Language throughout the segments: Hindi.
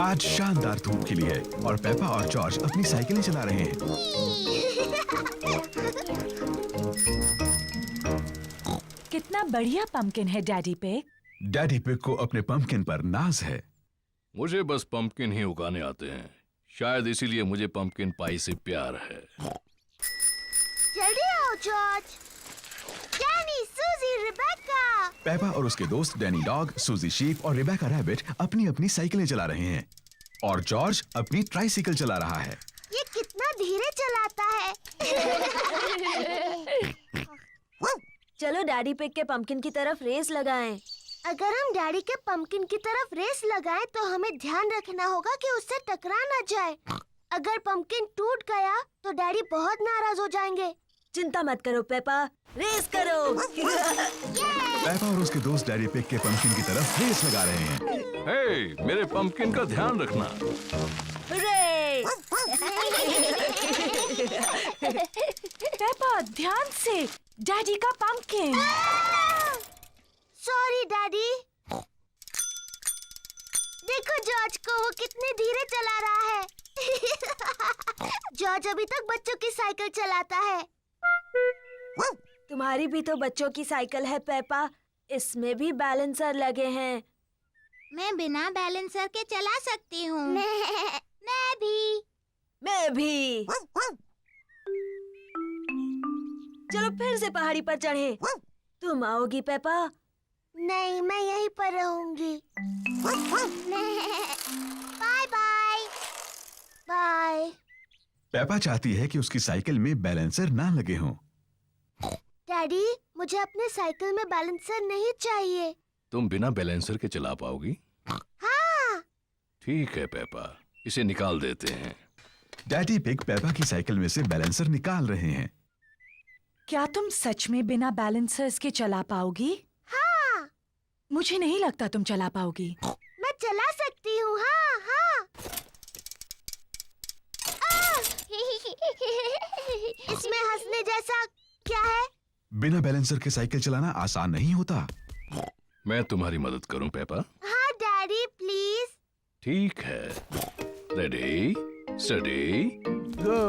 आज शानदार धूप खिली है और पेपा और जॉर्ज अपनी साइकिलें चला रहे हैं। कितना बढ़िया पंपकिन है डैडी पिग। डैडी पिग को अपने पंपकिन पर नाज है। मुझे बस पंपकिन ही उगाने आते हैं, शायद इसीलिए मुझे पंपकिन पाई से प्यार है। जल्दी आओ जॉर्ज। डैनी, सूजी, रिबेका। पेपा और उसके दोस्त डैनी डॉग, सूजी शीप और रिबेका रैबिट अपनी अपनी साइकिलें चला रहे हैं और जॉर्ज अपनी ट्राइसाइकिल चला रहा है। ये कितना धीरे चलाता है। चलो डैडी पिग के पंपकिन की तरफ रेस लगाएं। अगर हम डैडी के पंपकिन की तरफ रेस लगाएं तो हमें ध्यान रखना होगा कि उससे टकरा ना जाए। अगर पंपकिन टूट गया तो डैडी बहुत नाराज हो जाएंगे। चिंता मत करो पेपा, रेस करो। पेपा और उसके दोस्त डैडी पिग के पंपकिन की तरफ रेस लगा रहे हैं। हे, मेरे पंपकिन का ध्यान रखना। रेस। पेपा ध्यान से, डैडी का पंपकिन। Sorry daddy. देखो जॉर्ज को, वो कितने धीरे चला रहा है। जॉर्ज अभी तक बच्चों की साइकिल चलाता है। तुम्हारी भी तो बच्चों की साइकिल है पेपा, इसमें भी बैलेंसर लगे हैं। मैं बिना बैलेंसर के चला सकती हूँ। मैं भी। मैं भी। चलो फिर से पहाड़ी पर चढ़े। तुम आओगी पेपा? नहीं, मैं यहीं पर रहूंगी। Bye bye. बाय। पेपा चाहती है कि उसकी साइकिल में बैलेंसर ना लगे हों। डैडी, मुझे अपने साइकिल में बैलेंसर नहीं चाहिए। तुम बिना बैलेंसर के चला पाओगी? हाँ। ठीक है पेपा, इसे निकाल देते हैं। डैडी पिग पेपा की साइकिल में से बैलेंसर निकाल रहे हैं। क्या तुम सच में बिना बैलेंसर्स के चला पाओगी? हाँ। मुझे नहीं लगता तुम चला पाओगी। मैं चला सकती हूँ। हाँ हाँ। इसमें हंसने जैसा क्या है? बिना बैलेंसर के साइकिल चलाना आसान नहीं होता। मैं तुम्हारी मदद करूं पेपा? हाँ डैडी, प्लीज। ठीक है। रेडी, स्टडी, गो।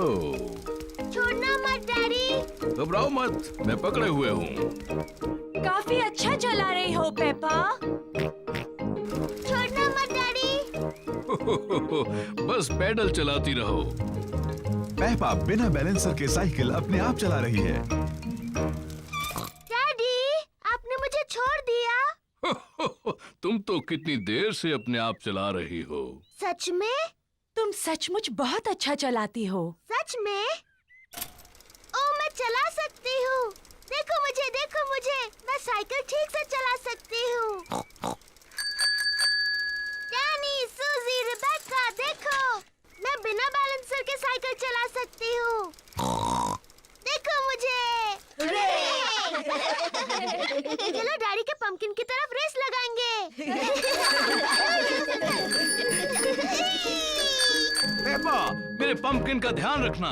छोड़ना मत डैडी। घबराओ मत, मैं पकड़े हुए हूँ। काफी अच्छा चला रही हो पेपा। छोड़ना मत डैडी। बस पैडल चलाती रहो। पेपा बिना बैलेंसर के साइकिल अपने आप चला रही है। डैडी, आपने मुझे छोड़ दिया। तुम तो कितनी देर से अपने आप चला रही हो। सच में? तुम सचमुच बहुत अच्छा चलाती हो। सच में? ओ, मैं चला सकती हूँ। देखो मुझे, मैं साइकिल ठीक से चला सकती हूँ। डैनी, सूजी, रिबेका, देखो, मैं बिना बैलेंसर के साइकिल चला सकती हूँ। देखो मुझे। चलो डैडी के पंपकिन की तरफ रेस लगाएंगे। पेपा, मेरे पंपकिन का ध्यान रखना।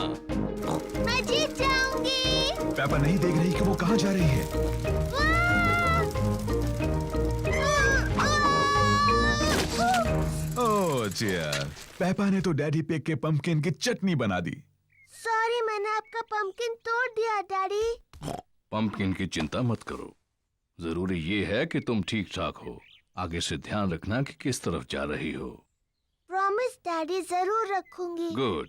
मैं जीत जाऊंगी। पेपा नहीं देख रही कि वो कहाँ जा रही है। ओह डियर, पेपा ने तो डैडी पिग के पंपकिन की चटनी बना दी। सॉरी, मैंने आपका पंपकिन तोड़ दिया डैडी। पंपकिन की चिंता मत करो, जरूरी ये है कि तुम ठीक ठाक हो। आगे से ध्यान रखना कि किस तरफ जा रही हो। प्रॉमिस डैडी, जरूर रखूंगी। गुड।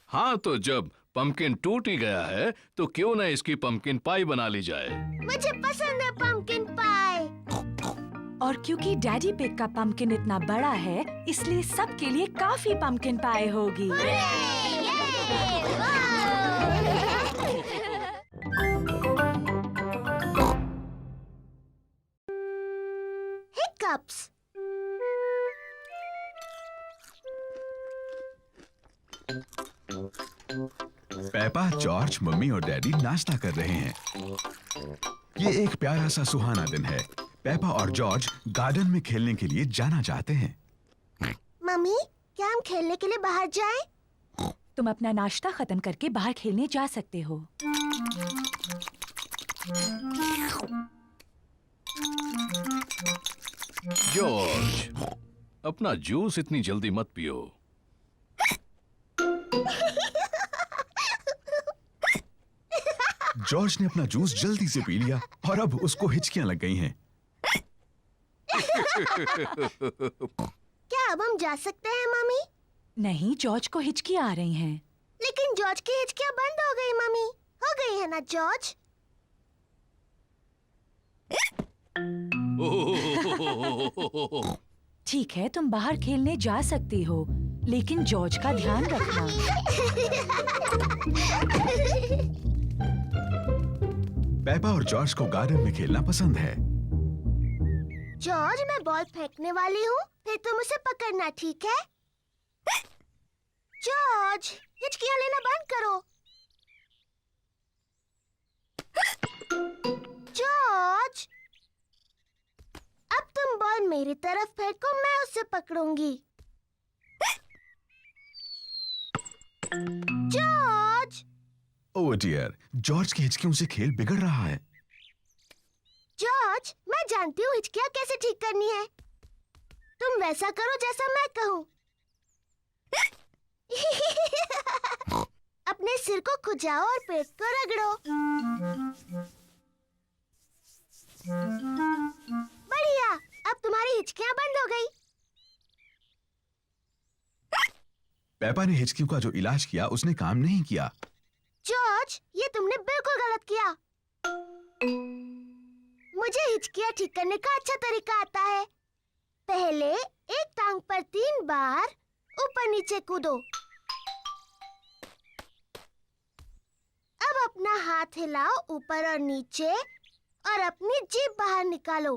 हाँ, तो जब पंपकिन टूट ही गया है तो क्यों ना इसकी पंपकिन पाई बना ली जाए। मुझे पसंद है पंपकिन पाई। और क्योंकि डैडी पिग का पंपकिन इतना बड़ा है, इसलिए सबके लिए काफी पंपकिन पाई होगी। हिकअप्स। पेपा, जॉर्ज, मम्मी और डैडी नाश्ता कर रहे हैं। ये एक प्यारा सा सुहाना दिन है। पेपा और जॉर्ज गार्डन में खेलने के लिए जाना चाहते हैं। मम्मी, क्या हम खेलने के लिए बाहर जाएं? तुम अपना नाश्ता खत्म करके बाहर खेलने जा सकते हो। जॉर्ज, अपना जूस इतनी जल्दी मत पियो। जॉर्ज ने अपना जूस जल्दी से पी लिया और अब उसको हिचकियां लग गई हैं। क्या अब हम जा सकते हैं मम्मी? नहीं, जॉर्ज को हिचकियां आ रही हैं। लेकिन जॉर्ज की हिचकियां बंद हो गई मम्मी। हो गई है ना जॉर्ज? ठीक है, तुम बाहर खेलने जा सकती हो, लेकिन जॉर्ज का ध्यान रखना। पेपा और जॉर्ज को गार्डन में खेलना पसंद है। जॉर्ज, मैं बॉल फेंकने वाली हूँ, फिर तुम उसे पकड़ना, ठीक है? जॉर्ज, हिचकियां लेना बंद करो। जॉर्ज, अब तुम बॉल मेरी तरफ फेंको, मैं उसे पकड़ूंगी। जॉर्ज! ओह डियर, जॉर्ज की हिचकियों से खेल बिगड़ रहा है। जॉर्ज, मैं जानती हूँ हिचकियां कैसे ठीक करनी है। तुम वैसा करो जैसा मैं कहूँ। अपने सिर को खुजाओ और पेट को रगड़ो। बढ़िया, अब तुम्हारी हिचकियां बंद हो गई। पेपा ने हिचकियों का जो इलाज किया उसने काम नहीं किया। जॉर्ज, ये तुमने बिल्कुल गलत किया। मुझे हिचकियां ठीक करने का अच्छा तरीका आता है। पहले एक टांग पर 3 बार ऊपर नीचे कूदो। अब अपना हाथ हिलाओ ऊपर और नीचे और अपनी जीभ बाहर निकालो।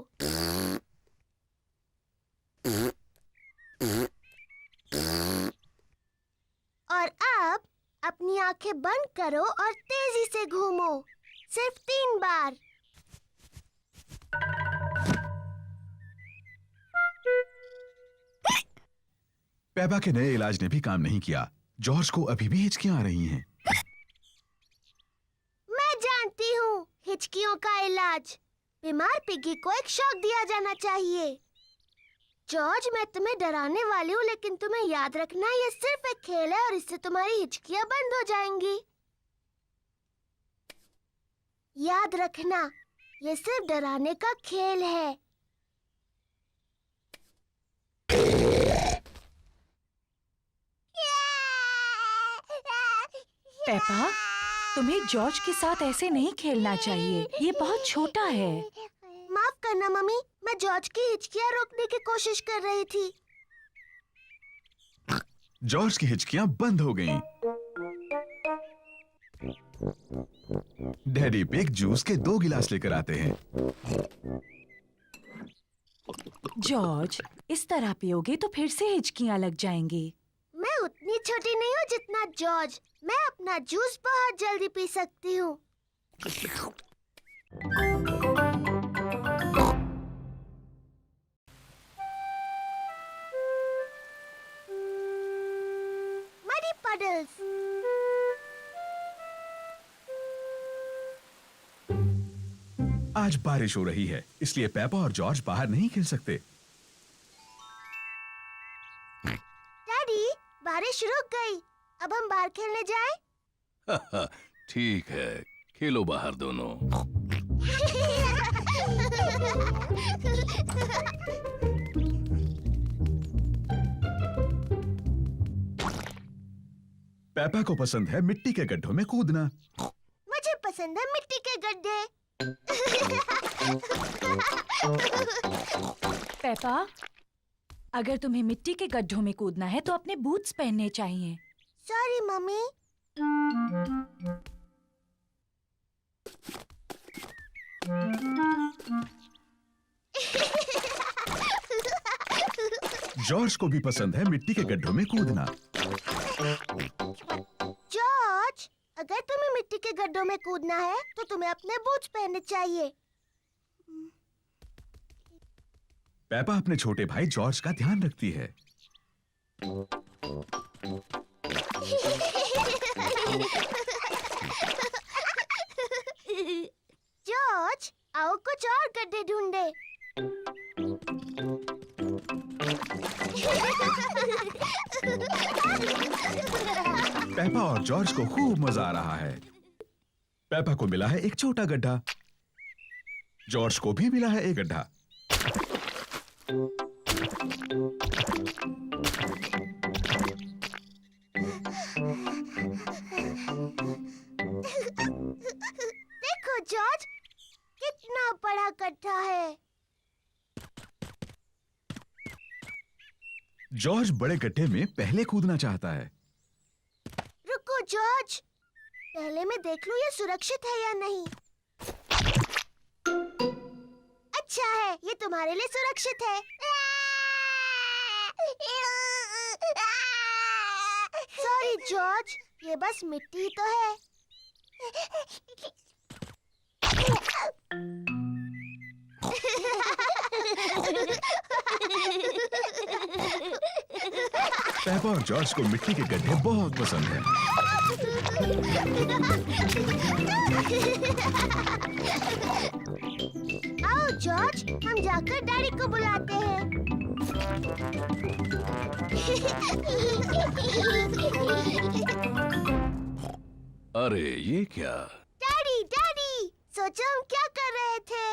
और अब अपनी आंखें बंद करो और तेजी से घूमो, सिर्फ 3 बार। पेपा के नए इलाज ने भी काम नहीं किया। जॉर्ज को अभी भी हिचकियां आ रही हैं। मैं जानती हूँ हिचकियों का इलाज। बीमार पिगी को एक शॉक दिया जाना चाहिए। जॉर्ज, मैं तुम्हें डराने वाली हूँ, लेकिन तुम्हें याद रखना ये सिर्फ एक खेल है और इससे तुम्हारी हिचकियां बंद हो जाएंगी। याद रखना, ये सिर्फ डराने का खेल है। पेपा, तुम्हें जॉर्ज के साथ ऐसे नहीं खेलना चाहिए। ये बहुत छोटा है। माफ करना मम्मी, मैं जॉर्ज की हिचकियां रोकने की कोशिश कर रही थी। जॉर्ज की हिचकियां बंद हो गईं। डैडी पिग जूस के 2 गिलास लेकर आते हैं। जॉर्ज, इस तरह पियोगे तो फिर से हिचकियां लग जाएंगी। मैं उतनी छोटी नहीं हूँ जितना जॉर्ज। मैं अपना जूस बहुत जल्दी पी सकती हूँ। Muddy puddles. आज बारिश हो रही है, इसलिए पेपा और जॉर्ज बाहर नहीं खेल सकते। डैडी, बारिश रुक गई। अब हम बाहर खेलने जाएं? ठीक है, खेलो बाहर दोनों। पेपा को पसंद है मिट्टी के गड्ढों में कूदना। मुझे पसंद है मिट्टी के गड्ढे। पेपा, अगर तुम्हें मिट्टी के गड्ढों में कूदना है तो अपने बूट्स पहनने चाहिए। Sorry mummy. जॉर्ज को भी पसंद है मिट्टी के गड्ढों में कूदना। जॉर्ज, अगर तुम्हें मिट्टी के गड्ढों में कूदना है तो तुम्हें अपने बूट्स पहनने चाहिए। पेपा अपने छोटे भाई जॉर्ज का ध्यान रखती है। जॉर्ज, आओ कुछ और गड्ढे ढूंढे। पेपा और जॉर्ज को खूब मजा आ रहा है। पेपा को मिला है एक छोटा गड्ढा, जॉर्ज को भी मिला है एक गड्ढा। देखो जॉर्ज, कितना बड़ा गड्ढा है। जॉर्ज बड़े गड्ढे में पहले कूदना चाहता है। रुको जॉर्ज, पहले मैं देख लूं ये सुरक्षित है या नहीं। अच्छा है, ये तुम्हारे लिए सुरक्षित है। सॉरी जॉर्ज, ये बस मिट्टी ही तो है। पेपा और जॉर्ज को मिट्टी के गड्ढे बहुत पसंद हैं। आओ जॉर्ज, हम जाकर डैडी को बुलाते हैं। अरे ये क्या? डैडी डैडी, सोचो हम क्या कर रहे थे।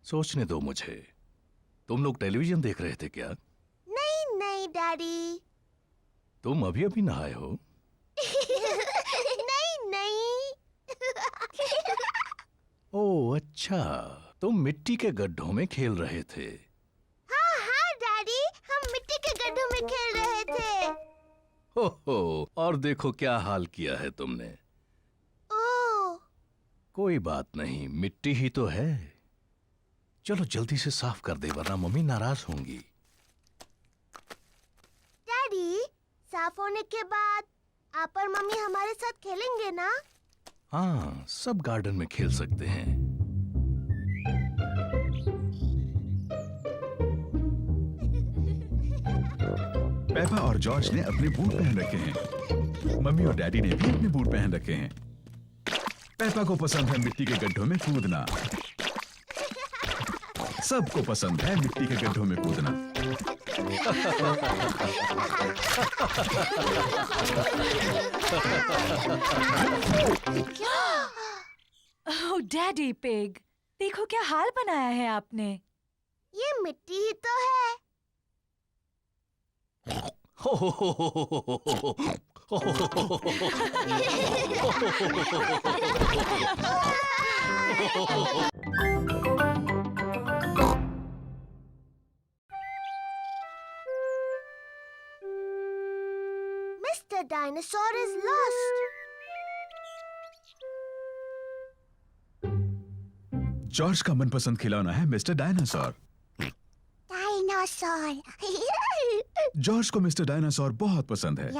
सोचने दो मुझे। तुम लोग टेलीविजन देख रहे थे क्या? नहीं नहीं डैडी। तुम अभी अभी नहाए हो? नहीं नहीं। ओह अच्छा, तुम मिट्टी के गड्ढों में खेल रहे थे। हाँ हाँ डैडी, हम मिट्टी के गड्ढों में खेल रहे थे। हो, और देखो क्या हाल किया है तुमने। ओह, कोई बात नहीं, मिट्टी ही तो है। चलो जल्दी से साफ कर दे वरना मम्मी नाराज होंगी। डैडी, साफ होने के बाद आप और मम्मी हमारे साथ खेलेंगे ना? हाँ, सब गार्डन में खेल सकते हैं। पेपा और जॉर्ज ने अपने बूट पहन रखे हैं। मम्मी और डैडी ने भी अपने बूट पहन रखे हैं। पेपा को पसंद है मिट्टी के गड्ढों में कूदना। सबको पसंद है मिट्टी के गड्ढों में कूदना। ओह डैडी पिग, देखो क्या हाल बनाया है आपने। ये मिट्टी ही तो है। Mr. Dinosaur is lost. George का मनपसंद खिलौना है मिस्टर डायनासोर। Dinosaur. जॉर्ज को मिस्टर डायनासोर बहुत पसंद है।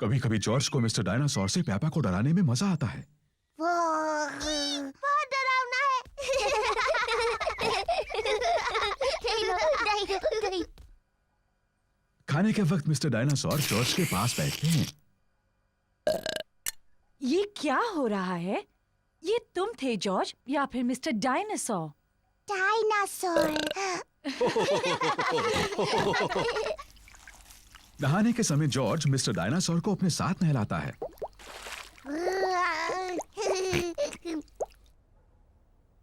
कभी कभी जॉर्ज को मिस्टर डायनासोर से पेपा को डराने में मजा आता है। बहुत डरावना है। खाने के वक्त मिस्टर डायनासोर जॉर्ज के पास बैठते हैं। ये क्या हो रहा है? ये तुम थे जॉर्ज या फिर मिस्टर डायनासोर? डायनासोर। नहाने के समय जॉर्ज मिस्टर डायनासोर को अपने साथ नहलाता है।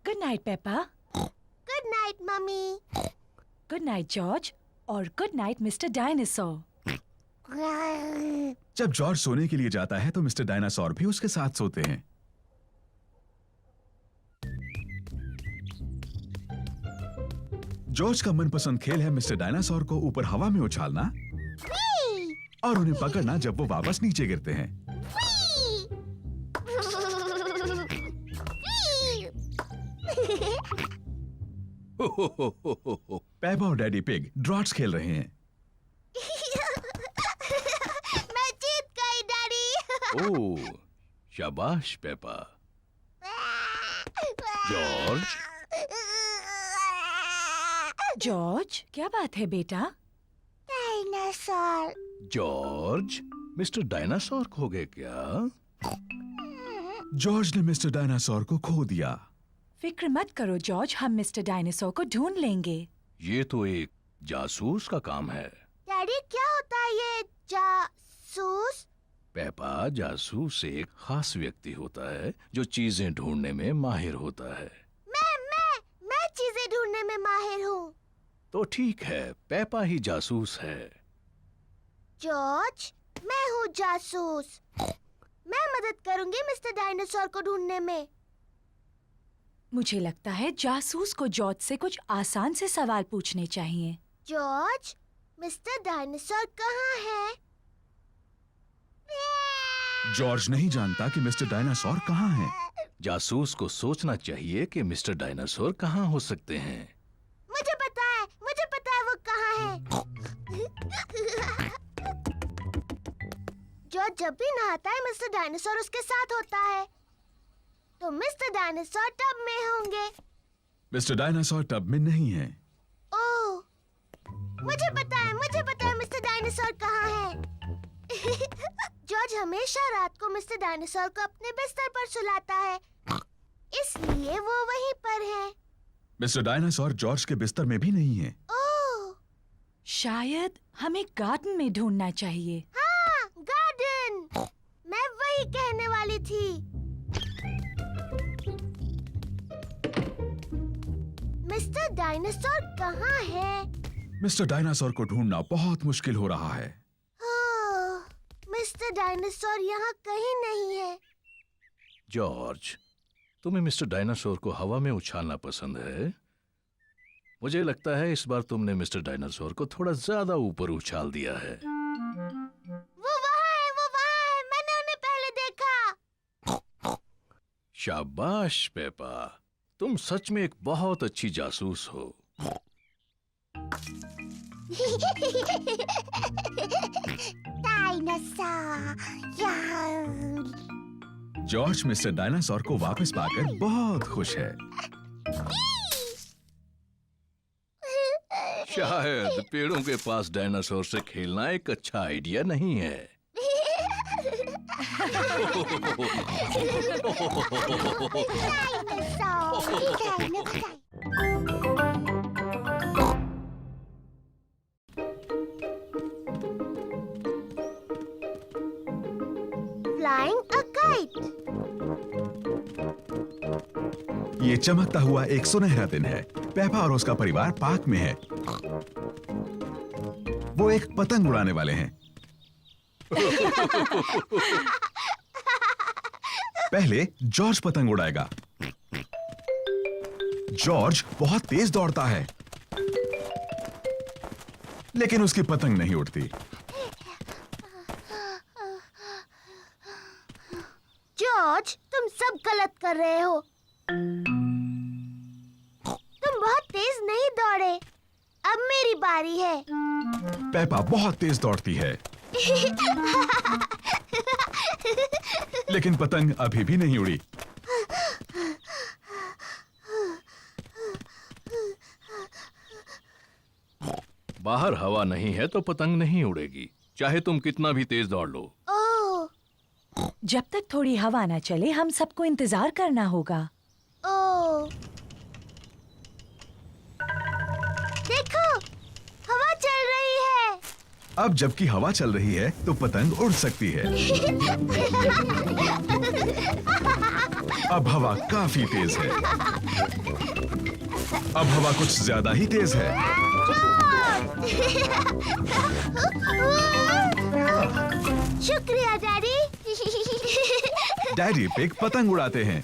Good night Peppa. Good night mummy. Good night George और गुड नाइट मिस्टर डायनासोर। जब जॉर्ज सोने के लिए जाता है तो मिस्टर डायनासोर भी उसके साथ सोते हैं। जॉर्ज का मनपसंद खेल है मिस्टर डायनासोर को ऊपर हवा में उछालना और उन्हें पकड़ना जब वो वापस नीचे गिरते हैं। पेपा और डैडी पिग ड्रॉट्स खेल रहे हैं। मैं जीत गई डैडी। ओह, शाबाश पेपा। जॉर्ज, जॉर्ज क्या बात है बेटा? डायनासोर। जॉर्ज, मिस्टर डायनासोर खो गए क्या? जॉर्ज ने मिस्टर डायनासोर को खो दिया। फिक्र मत करो जॉर्ज, हम मिस्टर डायनासोर को ढूंढ लेंगे। ये तो एक जासूस का काम है। डैडी क्या होता है ये पेपा, जासूस एक खास व्यक्ति होता है जो चीजें ढूंढने में माहिर होता है। मैं चीजें ढूंढने में माहिर हूँ। तो ठीक है, पेपा ही जासूस है। जॉर्ज, मैं हूँ जासूस। मैं मदद करूंगी मिस्टर डायनासोर को ढूंढने में। मुझे लगता है जासूस को जॉर्ज से कुछ आसान से सवाल पूछने चाहिए। जॉर्ज, मिस्टर डायनासोर कहाँ है? जॉर्ज नहीं जानता कि मिस्टर डायनासोर कहाँ है। जासूस को सोचना चाहिए कि मिस्टर डायनासोर कहाँ हो सकते हैं। मुझे पता है वो कहाँ है। जॉर्ज जब भी नहाता है मिस्टर डायनासोर उसके साथ होता है। तो मिस्टर डायनासोर टब में होंगे। मिस्टर डायनासोर टब में नहीं है। ओह, मुझे पता है मिस्टर डायनासोर कहाँ है। जॉर्ज हमेशा रात को मिस्टर डायनासोर को अपने बिस्तर पर सुलाता है, इसलिए वो वहीं पर है। मिस्टर डायनासोर जॉर्ज के बिस्तर में भी नहीं है। ओह, शायद हमें गार्डन में ढूंढना चाहिए। हाँ, गार्डन। मैं वही कहने वाली थी। मिस्टर डायनासोर कहाँ है? मिस्टर डायनासोर को ढूंढना बहुत मुश्किल हो रहा है। ओह, मिस्टर डायनासोर यहाँ कहीं नहीं है। जॉर्ज, तुम्हें मिस्टर डायनासोर को हवा में उछालना पसंद है। मुझे लगता है इस बार तुमने मिस्टर डायनासोर को थोड़ा ज्यादा ऊपर उछाल दिया है। वो वहाँ है, मैंने उन्हें पहले देखा। शाबाश पेपा, तुम सच में एक बहुत अच्छी जासूस हो। जॉर्ज मिस्टर डायनासोर को वापस पाकर बहुत खुश है। शायद पेड़ों के पास डायनासोर से खेलना एक अच्छा आइडिया नहीं है। Flying a kite. ये चमकता हुआ एक सुनहरा दिन है। पेपा और उसका परिवार पार्क में है। वो एक पतंग उड़ाने वाले हैं। पहले जॉर्ज पतंग उड़ाएगा। जॉर्ज बहुत तेज दौड़ता है, लेकिन उसकी पतंग नहीं उड़ती। जॉर्ज, तुम सब गलत कर रहे हो। तुम बहुत तेज नहीं दौड़े। अब मेरी बारी है। पेपा बहुत तेज दौड़ती है, लेकिन पतंग अभी भी नहीं उड़ी। बाहर हवा नहीं है तो पतंग नहीं उड़ेगी, चाहे तुम कितना भी तेज दौड़ लो। ओह, जब तक थोड़ी हवा न चले हम सबको इंतजार करना होगा। ओह, देखो, हवा चल रही है। अब जबकि हवा चल रही है तो पतंग उड़ सकती है। अब हवा काफी तेज है। अब हवा कुछ ज्यादा ही तेज है। शुक्रिया डैडी। डैडी पिग पतंग उड़ाते हैं।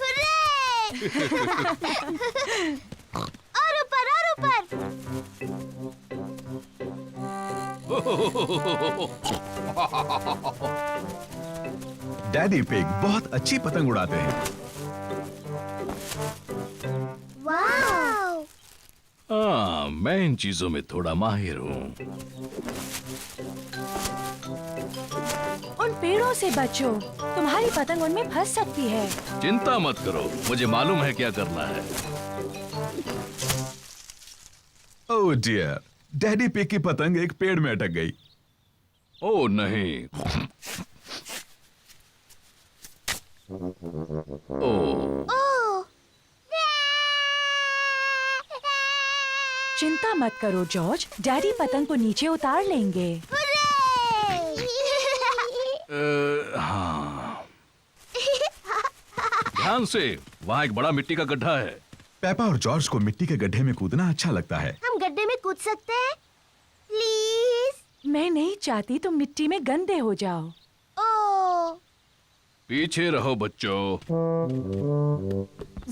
और ऊपर और ऊपर। डैडी पिग बहुत अच्छी पतंग उड़ाते हैं। वाओ! हाँ, मैं इन चीजों में थोड़ा माहिर हूँ। उन पेड़ों से बचो, तुम्हारी पतंग उनमें फंस सकती है। चिंता मत करो, मुझे मालूम है क्या करना है। ओह डियर, डैडी पिग की पतंग एक पेड़ में अटक गई। ओह नहीं। ओह, ओह! चिंता मत करो जॉर्ज, डैडी पतंग को नीचे उतार लेंगे। ध्यान से, वहाँ एक बड़ा मिट्टी का गड्ढा है। पेपा और जॉर्ज को मिट्टी के गड्ढे में कूदना अच्छा लगता है। हम गड्ढे में कूद सकते हैं? प्लीज। मैं नहीं चाहती तुम मिट्टी में गंदे हो जाओ। ओ, पीछे रहो बच्चों।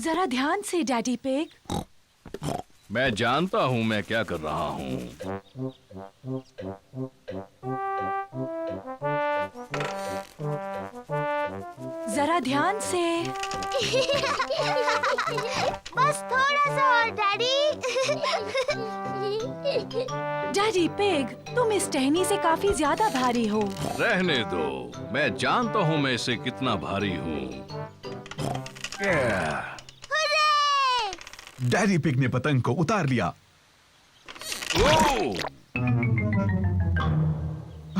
जरा ध्यान से डैडी पिग। मैं जानता हूँ मैं क्या कर रहा हूँ। जरा ध्यान से। बस थोड़ा सा और डैडी। डैडी पिग, तुम इस टहनी से काफी ज्यादा भारी हो। रहने दो, मैं जानता हूँ मैं इससे कितना भारी हूँ। डैडी पिग ने पतंग को उतार लिया। ओह!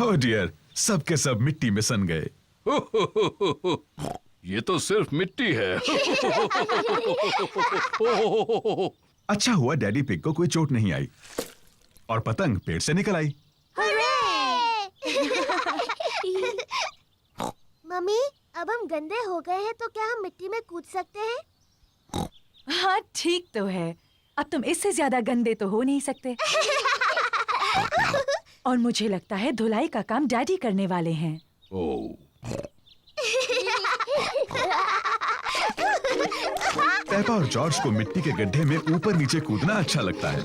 ओह डियर, सब के सब मिट्टी में सन गए। ये तो सिर्फ मिट्टी है। अच्छा हुआ डैडी पिग को कोई चोट नहीं आई और पतंग पेड़ से निकल आई। मम्मी, अब हम गंदे हो गए हैं तो क्या हम मिट्टी में कूद सकते हैं? हाँ ठीक तो है, अब तुम इससे ज्यादा गंदे तो हो नहीं सकते। और मुझे लगता है धुलाई का काम डैडी करने वाले हैं। ओह! पेपा और जॉर्ज को मिट्टी के गड्ढे में ऊपर नीचे कूदना अच्छा लगता है।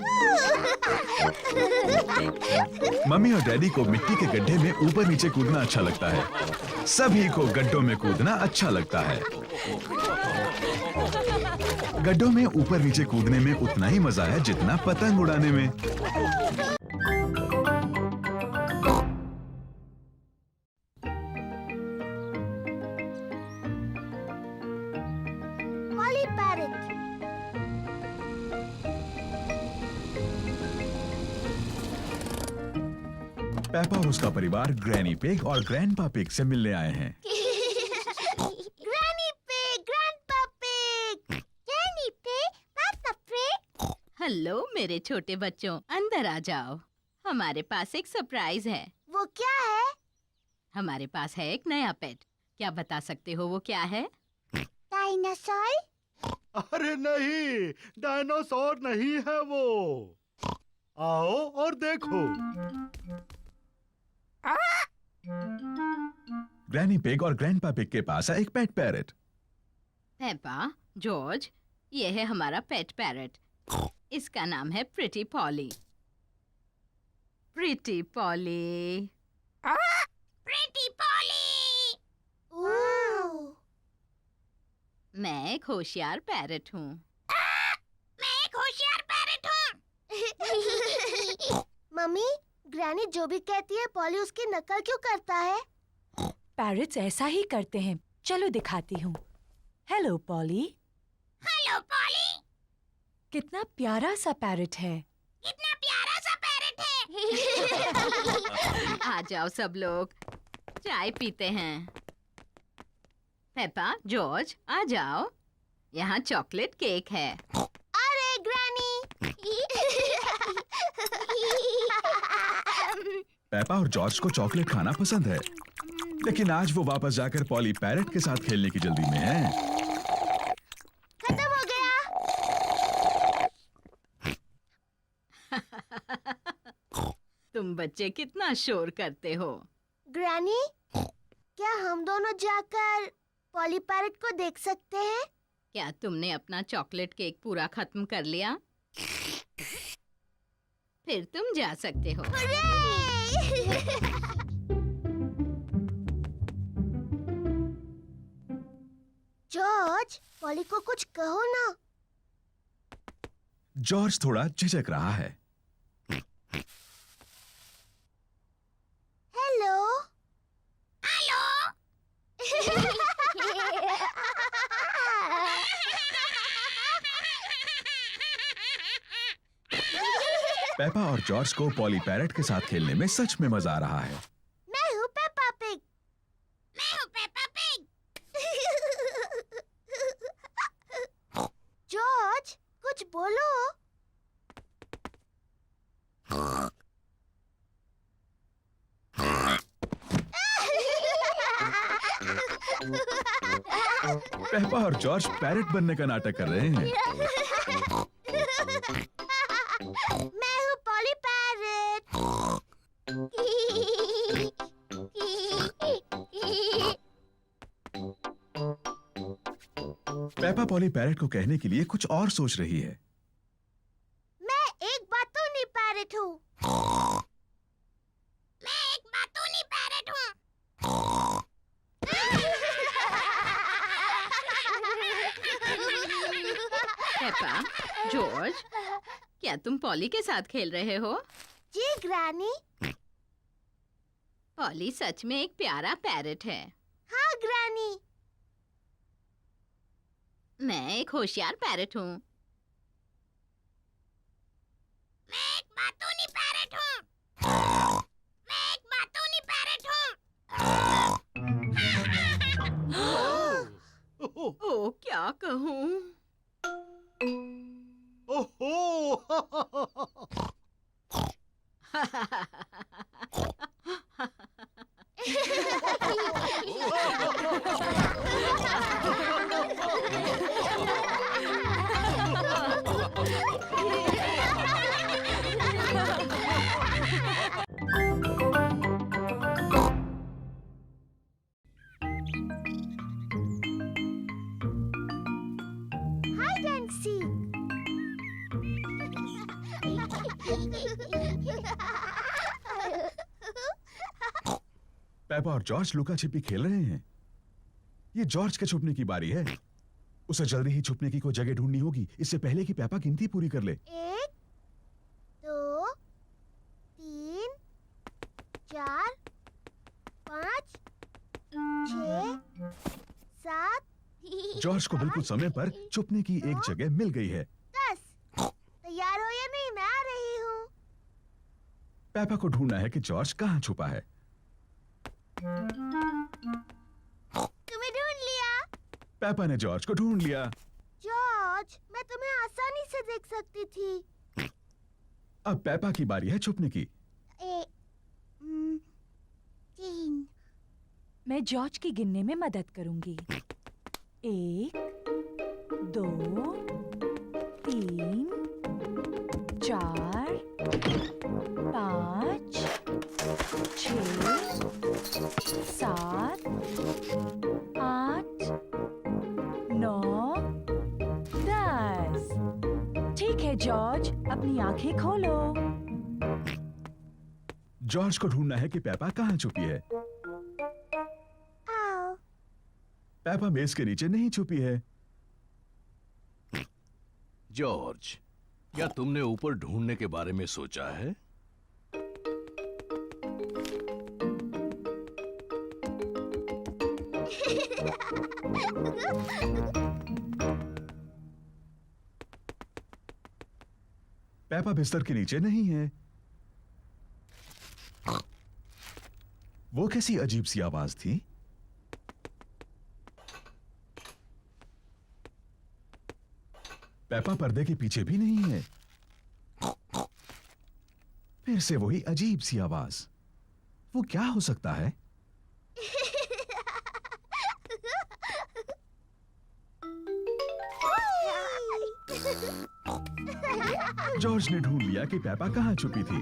मम्मी और डैडी को मिट्टी के गड्ढे में ऊपर नीचे कूदना अच्छा लगता है। सभी को गड्ढों में कूदना अच्छा लगता है। गड्ढों में ऊपर नीचे कूदने में उतना ही मजा है जितना पतंग उड़ाने में। Poly parrot. पेपा और उसका परिवार ग्रैनी पिग और ग्रैंडपा पिग से मिलने आए हैं। Granny pig, grandpa pig, granny pig, पापा पिग। हेलो मेरे छोटे बच्चों, अंदर आ जाओ। हमारे पास एक सरप्राइज है। वो क्या है? हमारे पास है एक नया पेट। क्या बता सकते हो वो क्या है? डायनासोर? अरे नहीं, डायनासोर नहीं है वो। आओ और देखो। ग्रैनी पिग और ग्रैंडपा पिग के पास है एक पेट पैरट। पेपा, जॉर्ज, ये है हमारा पेट पैरट। इसका नाम है pretty Polly. Pretty Polly. Pretty Polly. Oh, मैं एक होशियार पैरट हूँ। मैं एक होशियार पैरट हूँ। मम्मी, ग्रैनी जो भी कहती है पॉली उसकी नकल क्यों करता है? पैरट्स ऐसा ही करते हैं। चलो दिखाती हूँ। Hello poly. Hello poly. कितना प्यारा सा पैरट है। कितना प्यारा सा पैरट है। आ जाओ सब लोग, चाय पीते हैं। पेपा, जॉर्ज, आ जाओ। यहाँ चॉकलेट केक है। अरे ग्रैनी। पेपा और जॉर्ज को चॉकलेट खाना पसंद है, लेकिन आज वो वापस जाकर पॉली पैरट के साथ खेलने की जल्दी में है। खत्म हो गया। तुम बच्चे कितना शोर करते हो। ग्रैनी, क्या हम दोनों जाकर पॉली पैरट को देख सकते हैं? क्या तुमने अपना चॉकलेट केक पूरा खत्म कर लिया? फिर तुम जा सकते हो। जॉर्ज, पॉली को कुछ कहो ना। जॉर्ज थोड़ा झिझक रहा है। हेलो। पेपा और जॉर्ज को पॉली पैरट के साथ खेलने में सच में मजा आ रहा है। मैं हूँ पेपा पिग। मैं हूँ पेपा पिग। जॉर्ज, कुछ बोलो। पेपा और जॉर्ज पैरेट बनने का नाटक कर रहे हैं। मैं हूँ poly parrot. Peppa poly parrot को कहने के लिए कुछ और सोच रही है। मैं एक बातूनी पैरेट हूँ। मैं एक बातूनी पैरेट हूँ। पेपा, जॉर्ज, क्या तुम पॉली के साथ खेल रहे हो? जी ग्रैनी। पॉली सच में एक प्यारा पैरेट है। हाँ ग्रैनी। मैं एक होशियार पैरेट हूँ। मैं एक बातूनी पैरेट हूँ। मैं एक बातूनी पैरेट हूँ। ओ, क्या कहूँ? ओहो Hide and seek. पेपा और जॉर्ज लुका छिपी खेल रहे हैं। ये जॉर्ज के छुपने की बारी है। उसे जल्दी ही छुपने की कोई जगह ढूंढनी होगी, इससे पहले कि पेपा गिनती पूरी कर ले। 1, 2, 3, 4, 5, 6, 7। जॉर्ज को बिल्कुल समय पर छुपने की एक जगह मिल गई है। 10। तैयार हो या नहीं? मैं आ रही हूँ। पेपा को ढूंढना है कि जॉर्ज कहाँ छुपा है। तुम्हें ढूंढ लिया। पेपा ने जॉर्ज को ढूंढ लिया। जॉर्ज, मैं तुम्हें आसानी से देख सकती थी। अब पेपा की बारी है छुपने की। 3। मैं जॉर्ज की गिनने में मदद करूंगी। 1, 2, 3, 4, 5, 6, 7, 8, 9, 10। ठीक है जॉर्ज, अपनी आंखें खोलो। जॉर्ज को ढूंढना है कि पेपा कहाँ छुपी है। आओ। पेपा मेज के नीचे नहीं छुपी है। जॉर्ज, क्या तुमने ऊपर ढूंढने के बारे में सोचा है? पेपा बिस्तर के नीचे नहीं है। वो कैसी अजीब सी आवाज थी? पेपा पर्दे के पीछे भी नहीं है। फिर से वही अजीब सी आवाज। वो क्या हो सकता है? जॉर्ज ने ढूंढ लिया कि पेपा कहाँ छुपी थी।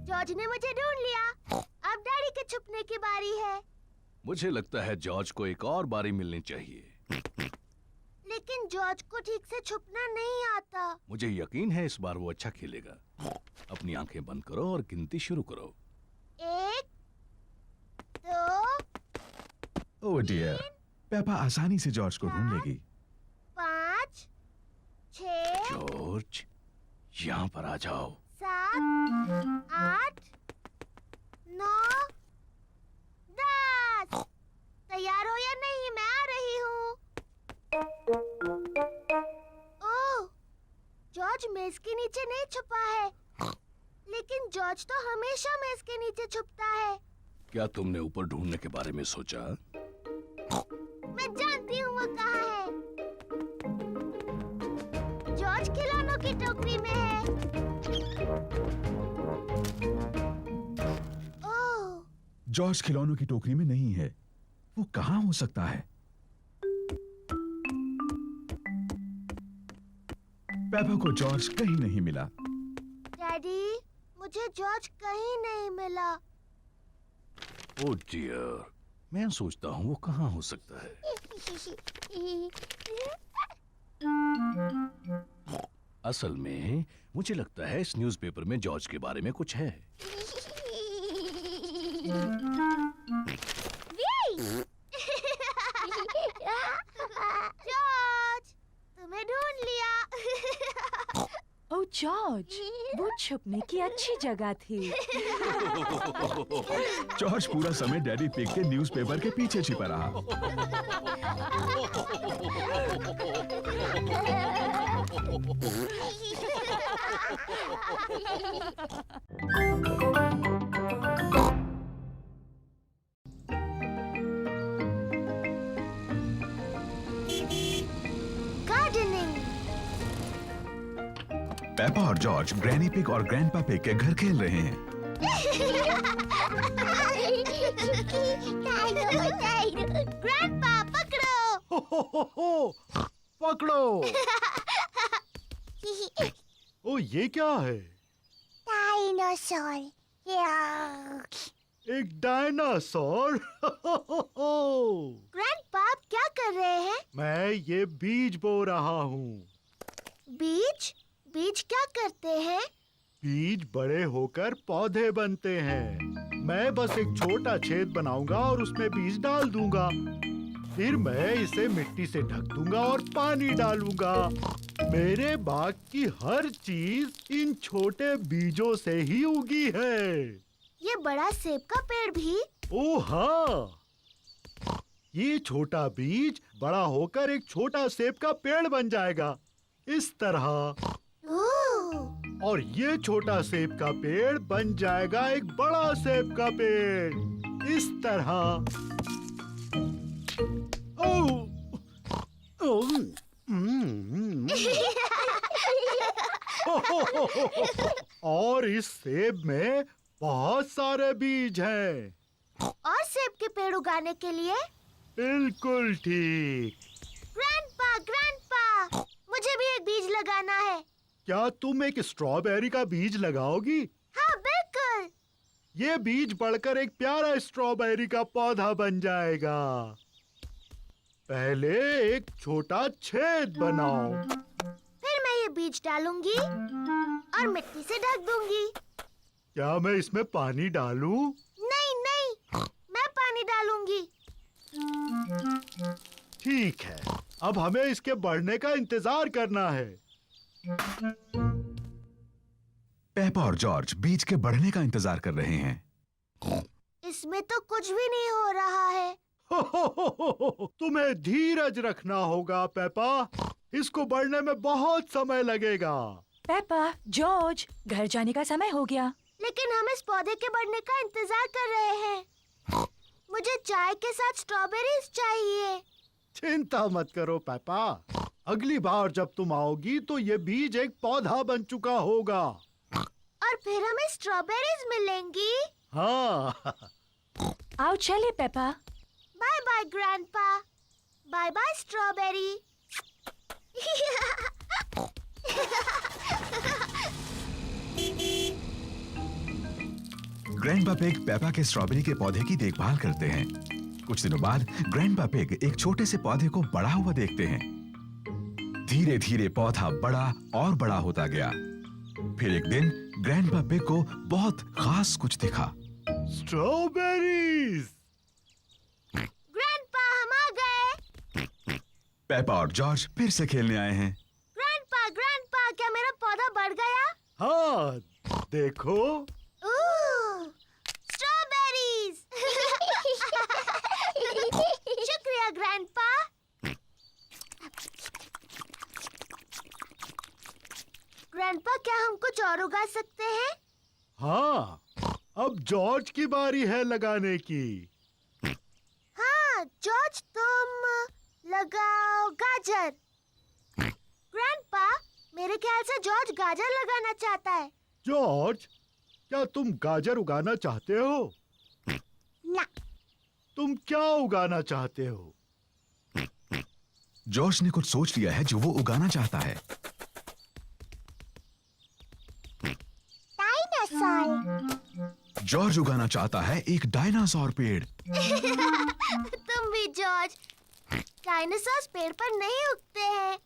जॉर्ज ने मुझे ढूंढ लिया। अब डैडी के छुपने की बारी है। मुझे लगता है जॉर्ज को एक और बारी मिलनी चाहिए। लेकिन जॉर्ज को ठीक से छुपना नहीं आता। मुझे यकीन है इस बार वो अच्छा खेलेगा। अपनी आंखें बंद करो और गिनती शुरू करो। 1, 2, ओह डियर, पेपा आसानी से जॉर्ज को ढूंढ लेगी। 5, 6, जॉर्ज, यहाँ पर आ जाओ। 7, 8, 9, 10। तैयार हो या नहीं? मैं आ रही हूँ। ओह, जॉर्ज मेज के नीचे नहीं छुपा है। लेकिन जॉर्ज तो हमेशा मेज के नीचे छुपता है। क्या तुमने ऊपर ढूंढने के बारे में सोचा? मैं जानती हूँ वो कहाँ है। जॉर्ज खिलौनों की टोकरी में है। ओह, जॉर्ज खिलौनों की टोकरी में नहीं है। वो कहां हो सकता है? पेपा को जॉर्ज कहीं नहीं मिला। डैडी, मुझे जॉर्ज कहीं नहीं मिला। ओह डियर, मैं सोचता हूँ वो कहाँ हो सकता है। असल में मुझे लगता है इस न्यूज़पेपर में जॉर्ज के बारे में कुछ है। जॉर्ज, तुम्हें ढूंढ लिया। ओह जॉर्ज, वो छुपने की अच्छी जगह थी। जॉर्ज पूरा समय डैडी पिग के न्यूज़पेपर के पीछे छिपा रहा। गार्डनिंग। पेपा और जॉर्ज ग्रैनी पिग और ग्रैंडपा पिग के घर खेल रहे हैं। ग्रैंडपा, पकड़ो। हो, पकड़ो। ओ, ये क्या है? डायनासोर। एक डायनासोर। ग्रैंडपा, आप क्या कर रहे हैं? मैं ये बीज बो रहा हूँ। बीज? बीज क्या करते हैं? बीज बड़े होकर पौधे बनते हैं। मैं बस एक छोटा छेद बनाऊंगा और उसमें बीज डाल दूंगा। फिर मैं इसे मिट्टी से ढक दूंगा और पानी डालूंगा। मेरे बाग की हर चीज इन छोटे बीजों से ही उगी है। ये बड़ा सेब का पेड़ भी? ओह हाँ, ये छोटा बीज बड़ा होकर एक छोटा सेब का पेड़ बन जाएगा, इस तरह। ओह, और ये छोटा सेब का पेड़ बन जाएगा एक बड़ा सेब का पेड़, इस तरह। ओह, ओह, और इस सेब में बहुत सारे बीज हैं। और सेब के पेड़ उगाने के लिए? बिल्कुल ठीक। ग्रैंडपा, ग्रैंडपा, मुझे भी एक बीज लगाना है। क्या तुम एक स्ट्रॉबेरी का बीज लगाओगी? हाँ, बिल्कुल। ये बीज बढ़कर एक प्यारा स्ट्रॉबेरी का पौधा बन जाएगा। पहले एक छोटा छेद बनाओ। फिर मैं ये बीज डालूंगी और मिट्टी से ढक दूंगी। क्या मैं इसमें पानी डालूं? नहीं नहीं, मैं पानी डालूंगी। ठीक है, अब हमें इसके बढ़ने का इंतजार करना है। पेपा और जॉर्ज बीज के बढ़ने का इंतजार कर रहे हैं। इसमें तो कुछ भी नहीं हो रहा है। तुम्हें धीरज रखना होगा पेपा, इसको बढ़ने में बहुत समय लगेगा। पेपा, जॉर्ज, घर जाने का समय हो गया। लेकिन हम इस पौधे के बढ़ने का इंतजार कर रहे हैं। मुझे चाय के साथ स्ट्रॉबेरीज चाहिए। चिंता मत करो पेपा, अगली बार जब तुम आओगी तो ये बीज एक पौधा बन चुका होगा। और फिर हमें स्ट्रॉबेरीज मिलेंगी। हाँ। आओ चले Peppa. Bye bye Grandpa, bye bye strawberry. Grandpa Pig Peppa के स्ट्रॉबेरी के पौधे की देखभाल करते हैं। कुछ दिनों बाद ग्रैंडपा पिग एक छोटे से पौधे को बड़ा हुआ देखते हैं। धीरे धीरे पौधा बड़ा और बड़ा होता गया। फिर एक दिन ग्रैंडपा पिग को बहुत खास कुछ दिखा। स्ट्रॉबेरीज। ग्रैंडपा, हम आ गए। पेपा और जॉर्ज फिर से खेलने आए हैं। ग्रैंडपा, ग्रैंडपा, क्या मेरा पौधा बढ़ गया? हाँ, देखो। स्ट्रॉबेरीज। शुक्रिया ग्रैंडपा। ग्रैंडपा, क्या हम कुछ और उगा सकते हैं? हाँ, अब जॉर्ज की बारी है लगाने की। हाँ, जॉर्ज, तुम लगाओ गाजर। ग्रैंडपा, मेरे ख्याल से जॉर्ज गाजर लगाना चाहता है। जॉर्ज, क्या तुम गाजर उगाना चाहते हो? तुम क्या उगाना चाहते हो? जॉर्ज ने कुछ सोच लिया है जो वो उगाना चाहता है। डायनासोर। जॉर्ज उगाना चाहता है एक डायनासोर पेड़। तुम भी जॉर्ज। डायनासोर पेड़ पर नहीं उगते हैं।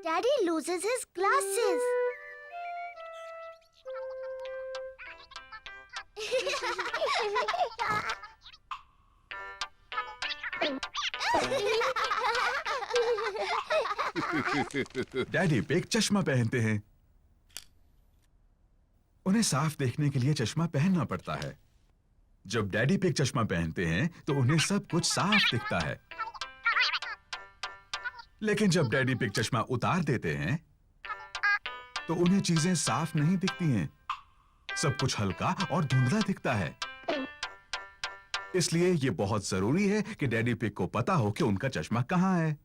Daddy loses his glasses. Daddy pig चश्मा पहनते हैं। उन्हें साफ देखने के लिए चश्मा पहनना पड़ता है। जब डैडी पिग चश्मा पहनते हैं तो उन्हें सब कुछ साफ दिखता है। लेकिन जब डैडी पिग चश्मा उतार देते हैं तो उन्हें चीजें साफ नहीं दिखती हैं। सब कुछ हल्का और धुंधला दिखता है। इसलिए यह बहुत जरूरी है कि डैडी पिग को पता हो कि उनका चश्मा कहां है।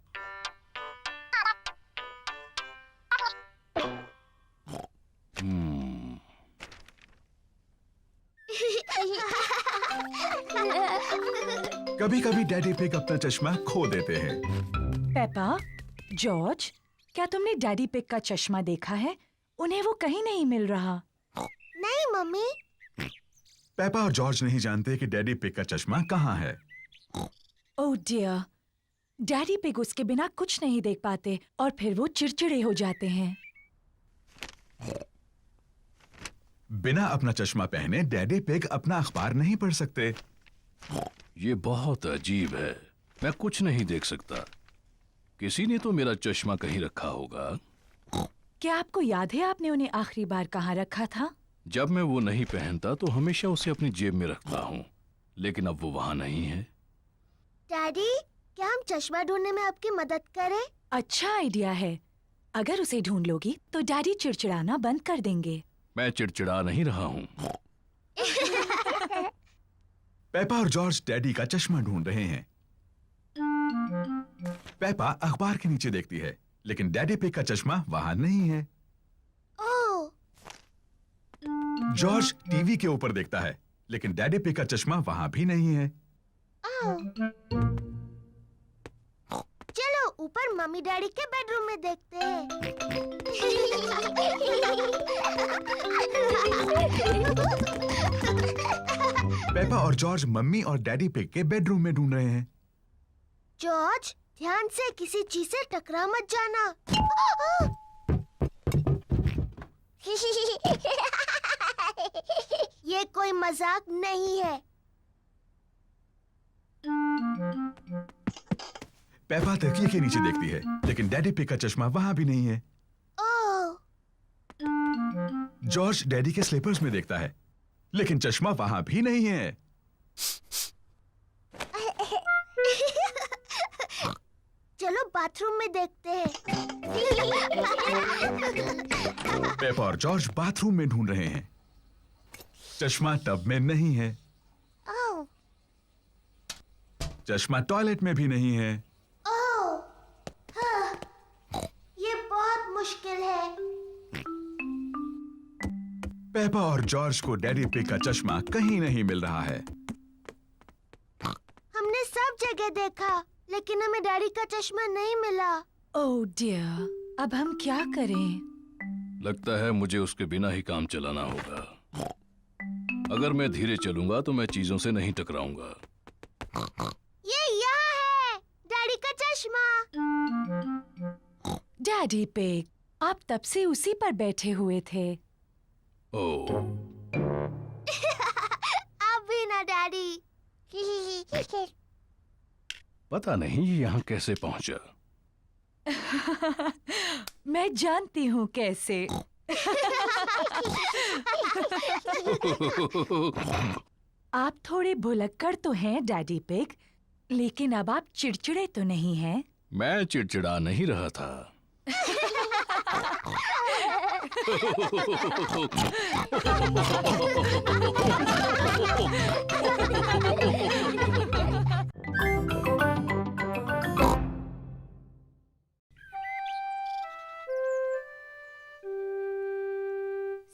कभी कभी डैडी पिग अपना चश्मा खो देते हैं। पेपा, जॉर्ज, क्या तुमने डैडी पिग का चश्मा देखा है? उन्हें वो कहीं नहीं मिल रहा। नहीं मम्मी। पेपा और जॉर्ज नहीं जानते कि डैडी पिग का चश्मा कहां है। ओह डियर, डैडी पिग उसके बिना कुछ नहीं देख पाते और फिर वो चिड़चिड़े हो जाते हैं। बिना अपना चश्मा पहने डैडी पिग अपना अखबार नहीं पढ़ सकते। ये बहुत अजीब है। मैं कुछ नहीं देख सकता। किसी ने तो मेरा चश्मा कहीं रखा होगा। क्या आपको याद है आपने उन्हें आखिरी बार कहाँ रखा था? जब मैं वो नहीं पहनता तो हमेशा उसे अपनी जेब में रखता हूँ, लेकिन अब वो वहाँ नहीं है। डैडी, क्या हम चश्मा ढूंढने में आपकी मदद करें? अच्छा आइडिया है। अगर उसे ढूंढ लोगी तो डैडी चिड़चिड़ाना बंद कर देंगे। मैं चिड़चिड़ा नहीं रहा हूँ। पेपा और जॉर्ज डैडी का चश्मा ढूंढ रहे हैं। पेपा अखबार के नीचे देखती है, लेकिन डैडी पिग का चश्मा वहां नहीं है। ओह, जॉर्ज टीवी के ऊपर देखता है, लेकिन डैडी पिग का चश्मा वहां भी नहीं है। चलो ऊपर मम्मी डैडी के बेडरूम में देखते हैं। पेपा और जॉर्ज मम्मी और डैडी पिग के बेडरूम में ढूंढ रहे हैं। जॉर्ज, ध्यान से किसी चीज से टकरा मत जाना। ये कोई मजाक नहीं है। पेपा तकिए के नीचे देखती है, लेकिन डैडी पिग का चश्मा वहां भी नहीं है। ओह, जॉर्ज डैडी के स्लीपर्स में देखता है, लेकिन चश्मा वहां भी नहीं है। चलो बाथरूम में देखते हैं। पेपा और जॉर्ज बाथरूम में ढूंढ रहे हैं। चश्मा टब में नहीं है। ओह, चश्मा टॉयलेट में भी नहीं है। ओह, हाँ, ये बहुत मुश्किल है। पेपा और जॉर्ज को डैडी पिग का चश्मा कहीं नहीं मिल रहा है। हमने सब जगह देखा, लेकिन हमें डैडी का चश्मा नहीं मिला। ओह डियर, अब हम क्या करें? लगता है मुझे उसके बिना ही काम चलाना होगा। अगर मैं धीरे चलूंगा तो मैं चीजों से नहीं टकराऊंगा। ये यहाँ है, डैडी का चश्मा। डैडी पिग, आप तब से उसी पर बैठे हुए थे। ओह, अब भी ना डैडी। पता नहीं ये यहाँ कैसे पहुंचा। मैं जानती हूँ कैसे। आप थोड़े भुलक्कड़ तो हैं डैडी पिग, लेकिन अब आप चिड़चिड़े तो नहीं हैं। मैं चिड़चिड़ा नहीं रहा था।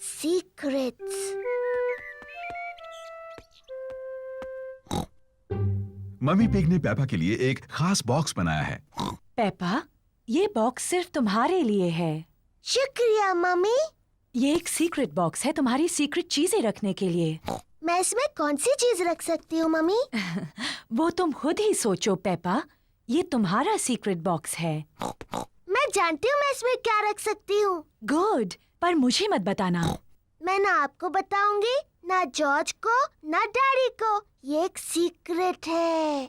सीक्रेट्स। मम्मी पिग ने पेपा के लिए एक खास बॉक्स बनाया है। पेपा, ये बॉक्स सिर्फ तुम्हारे लिए है। शुक्रिया मम्मी। ये एक सीक्रेट बॉक्स है तुम्हारी सीक्रेट चीजें रखने के लिए। मैं इसमें कौन सी चीज रख सकती हूँ मम्मी? वो तुम खुद ही सोचो पेपा। ये तुम्हारा सीक्रेट बॉक्स है। मैं जानती हूँ मैं इसमें क्या रख सकती हूँ। गुड, पर मुझे मत बताना। मैं ना आपको बताऊंगी, ना जॉर्ज को, ना डैडी को। ये एक सीक्रेट है।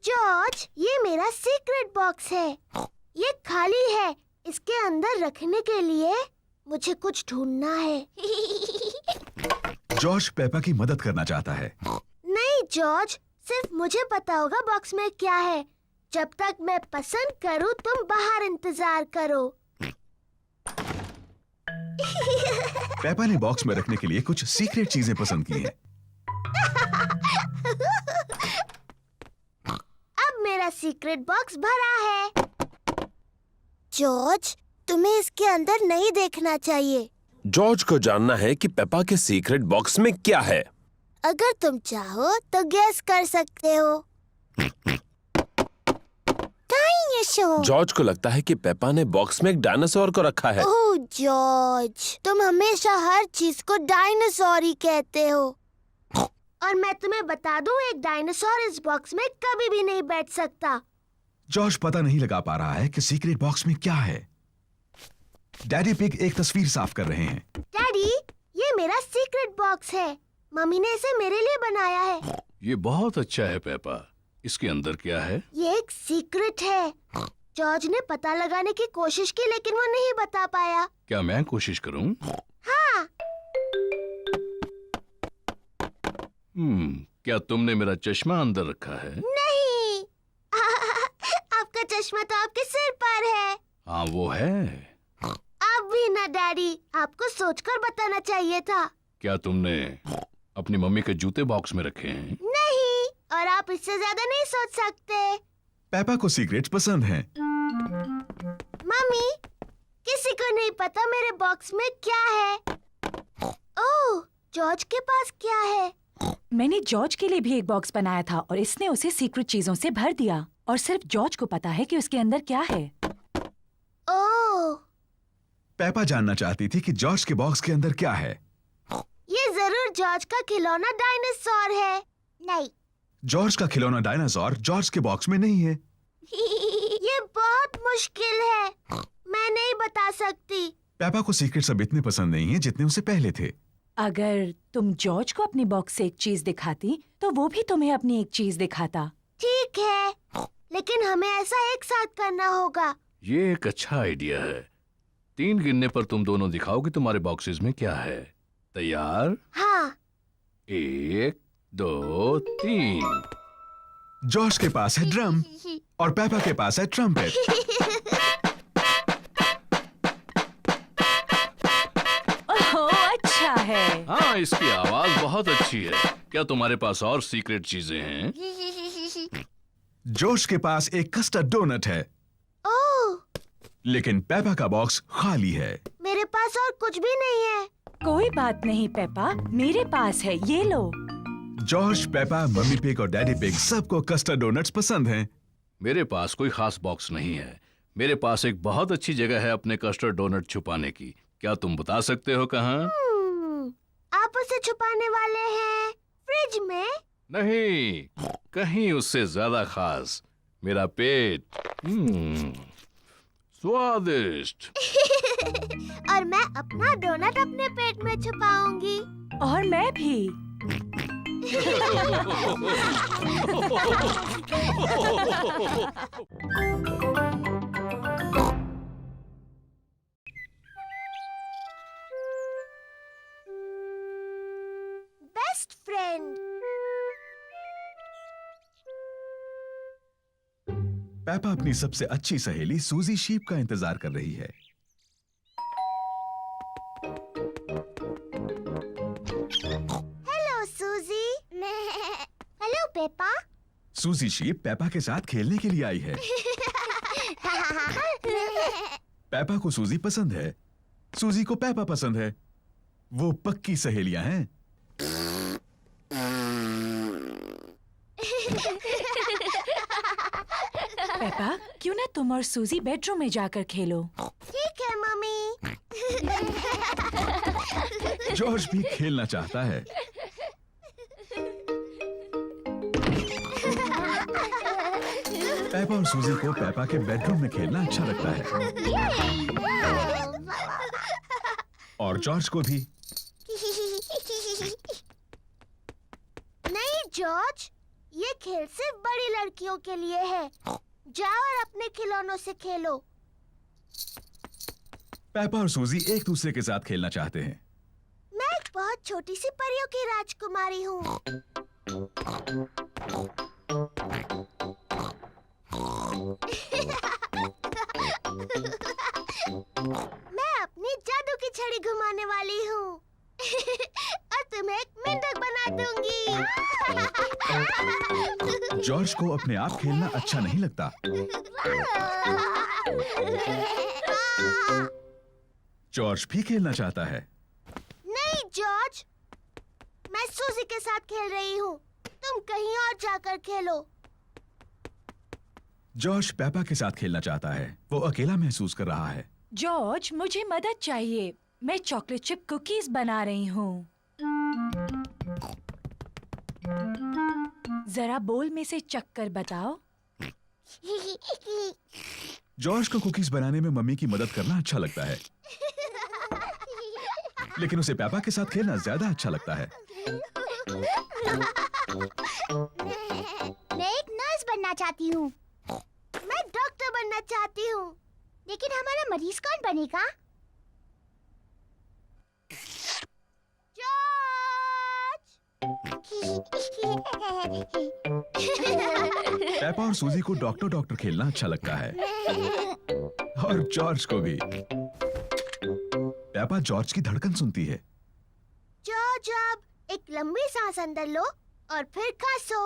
जॉर्ज, ये मेरा सीक्रेट बॉक्स है। ये खाली है। इसके अंदर रखने के लिए मुझे कुछ ढूंढना है। जॉर्ज पेपा की मदद करना चाहता है। नहीं जॉर्ज, सिर्फ मुझे पता होगा बॉक्स में क्या है। जब तक मैं पसंद करूँ तुम बाहर इंतजार करो। पेपा ने बॉक्स में रखने के लिए कुछ सीक्रेट चीजें पसंद की हैं। अब मेरा सीक्रेट बॉक्स भरा है। जॉर्ज, तुम्हें इसके अंदर नहीं देखना चाहिए। जॉर्ज को जानना है कि पेपा के सीक्रेट बॉक्स में क्या है। अगर तुम चाहो तो गेस कर सकते हो। डायनासोर। जॉर्ज को लगता है कि पेपा ने बॉक्स में एक डायनासोर को रखा है। ओह जॉर्ज, तुम हमेशा हर चीज को डायनासोर ही कहते हो। और मैं तुम्हें बता दूं, एक डायनासोर इस बॉक्स में कभी भी नहीं बैठ सकता। जॉर्ज पता नहीं लगा पा रहा है कि सीक्रेट बॉक्स में क्या है। डैडी पिग एक तस्वीर साफ कर रहे हैं। डैडी, ये मेरा सीक्रेट बॉक्स है। मम्मी ने इसे मेरे लिए बनाया है। ये बहुत अच्छा है पेपा। इसके अंदर क्या है? ये एक सीक्रेट है। जॉर्ज ने पता लगाने की कोशिश की लेकिन वो नहीं बता पाया। क्या मैं कोशिश करूं? हाँ। क्या तुमने मेरा चश्मा अंदर रखा है? नहीं। आपका चश्मा तो आपके सिर पर है। हाँ वो है। अब भी ना डैडी, आपको सोचकर बताना चाहिए था। क्या तुमने अपनी मम्मी के जूते बॉक्स में रखे हैं? नहीं, और आप इससे ज्यादा नहीं सोच सकते। पेपा को सीक्रेट्स पसंद हैं। मम्मी, किसी को नहीं पता मेरे बॉक्स में क्या है। ओह, जॉर्ज के पास क्या है? मैंने जॉर्ज के लिए भी एक बॉक्स बनाया था और इसने उसे सीक्रेट चीजों से भर दिया और सिर्फ जॉर्ज को पता है कि उसके अंदर क्या है। ओह, पेपा जानना चाहती थी कि जॉर्ज के बॉक्स के अंदर क्या है। ये जरूर जॉर्ज का खिलौना डायनासोर है। नहीं। जॉर्ज का खिलौना डायनासोर जॉर्ज के बॉक्स में नहीं है। ये बहुत मुश्किल है। मैं नहीं बता सकती। पेपा को सीक्रेट्स अब इतने पसंद नहीं है जितने उसे पहले थे। अगर तुम जॉर्ज को अपनी बॉक्स से एक चीज दिखाती तो वो भी तुम्हें अपनी एक चीज दिखाता। ठीक है, लेकिन हमें ऐसा एक साथ करना होगा। ये एक अच्छा आइडिया है। 3 गिनने पर तुम दोनों दिखाओ कि तुम्हारे बॉक्सेस में क्या है। तैयार? हाँ। 1 2 3। जॉर्ज के पास है ड्रम और पेपा के पास है ट्रम्पेट। ओह, अच्छा है। हाँ, इसकी आवाज बहुत अच्छी है। क्या तुम्हारे पास और सीक्रेट चीजें हैं? जॉर्ज के पास एक कस्टर्ड डोनट है, ओह, लेकिन पेपा का बॉक्स खाली है। मेरे पास और कुछ भी नहीं है। कोई बात नहीं पेपा, मेरे पास है, ये लो। जॉर्ज, पेपा, मम्मी पिग और डैडी पिग सबको कस्टर्ड डोनट्स पसंद हैं। मेरे पास कोई खास बॉक्स नहीं है। मेरे पास एक बहुत अच्छी जगह है अपने कस्टर्ड डोनट छुपाने की। क्या तुम बता सकते हो कहाँ? आप उसे छुपाने वाले हैं फ्रिज में? नहीं, कहीं उससे ज्यादा खास। मेरा पेट। स्वादिष्ट। और मैं अपना डोनट अपने पेट में छुपाऊंगी। और मैं भी। Best friend. पेपा अपनी सबसे अच्छी सहेली सूजी शीप का इंतजार कर रही है। हेलो सूजी। Hello Peppa. सूजी शीप पेपा के साथ खेलने के लिए आई है। पेपा को सूजी पसंद है, सूजी को पेपा पसंद है। वो पक्की सहेलियां हैं। पेपा, क्यों ना तुम और सूजी बेडरूम में जाकर खेलो? ठीक है मम्मी। जॉर्ज भी खेलना चाहता है। पेपा और सूजी को पेपा के बेडरूम में खेलना अच्छा लगता है, और जॉर्ज को भी। नहीं जॉर्ज, ये खेल सिर्फ बड़ी लड़कियों के लिए है। जाओ और अपने खिलौनों से खेलो। पेपा और सूजी एक दूसरे के साथ खेलना चाहते हैं। मैं एक बहुत छोटी सी परियों की राजकुमारी हूँ। मैं अपनी जादू की छड़ी घुमाने वाली हूँ और तुम्हें एक मेंढक बना दूंगी। जॉर्ज को अपने आप खेलना अच्छा नहीं लगता। जॉर्ज भी खेलना चाहता है। नहीं जॉर्ज, मैं सूजी के साथ खेल रही हूँ। तुम कहीं और जाकर खेलो। जॉर्ज पेपा के साथ खेलना चाहता है। वो अकेला महसूस कर रहा है। जॉर्ज, मुझे मदद चाहिए। मैं चॉकलेट चिप कुकीज बना रही हूँ। जरा बोल में से चक्कर बताओ। जॉर्ज को कुकीज बनाने में मम्मी की मदद करना अच्छा लगता है, लेकिन उसे पेपा के साथ खेलना ज्यादा अच्छा लगता है। मैं एक नर्स बनना चाहती हूँ। मैं डॉक्टर बनना चाहती हूँ। लेकिन हमारा मरीज कौन बनेगा? पेपा और सूजी को डॉक्टर डॉक्टर खेलना अच्छा लगता है, और जॉर्ज को भी। पेपा जॉर्ज की धड़कन सुनती है। जॉर्ज, अब एक लंबी सांस अंदर लो और फिर खांसो।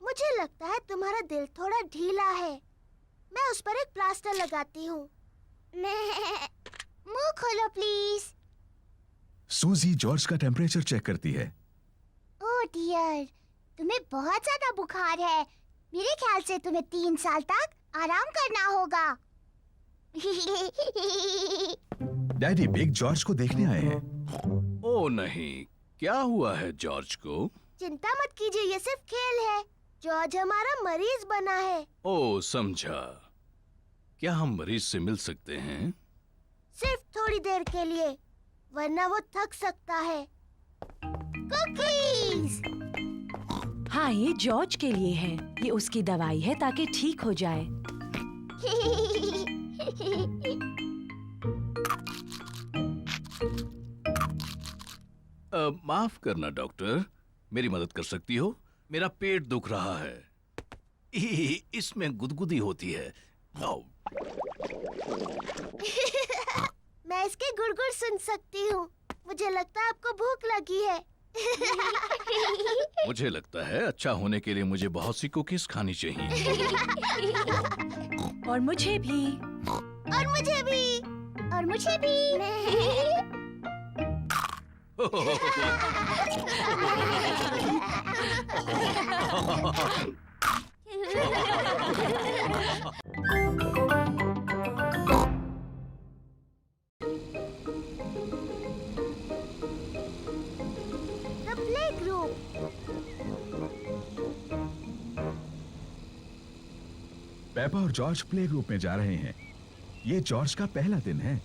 मुझे लगता है तुम्हारा दिल थोड़ा ढीला है। मैं उस पर एक प्लास्टर लगाती हूँ। मुंह खोलो प्लीज। सूजी जॉर्ज का टेम्परेचर चेक करती है। ओह डियर, तुम्हें बहुत ज्यादा बुखार है। मेरे ख्याल से तुम्हें 3 साल तक आराम करना होगा। डैडी बिग जॉर्ज को देखने आए हैं। ओ नहीं, क्या हुआ है जॉर्ज को? चिंता मत कीजिए, ये सिर्फ खेल है। जॉर्ज हमारा मरीज बना है। ओ समझा। क्या हम मरीज से मिल सकते हैं? सिर्फ थोड़ी देर के लिए, वरना वो थक सकता है। कुकीज। हाँ, ये जॉर्ज के लिए है। ये उसकी दवाई है ताकि ठीक हो जाए। माफ करना डॉक्टर, मेरी मदद कर सकती हो? मेरा पेट दुख रहा है। इसमें गुदगुदी होती है। आओ। मैं इसके गुड़गुड़ सुन सकती हूँ। मुझे लगता है आपको भूख लगी है। मुझे लगता है अच्छा होने के लिए मुझे बहुत सी कुकीज खानी चाहिए। और मुझे भी। और मुझे भी। और मुझे भी। The playgroup. पेपा और जॉर्ज प्ले ग्रुप में जा रहे हैं। ये जॉर्ज का पहला दिन है।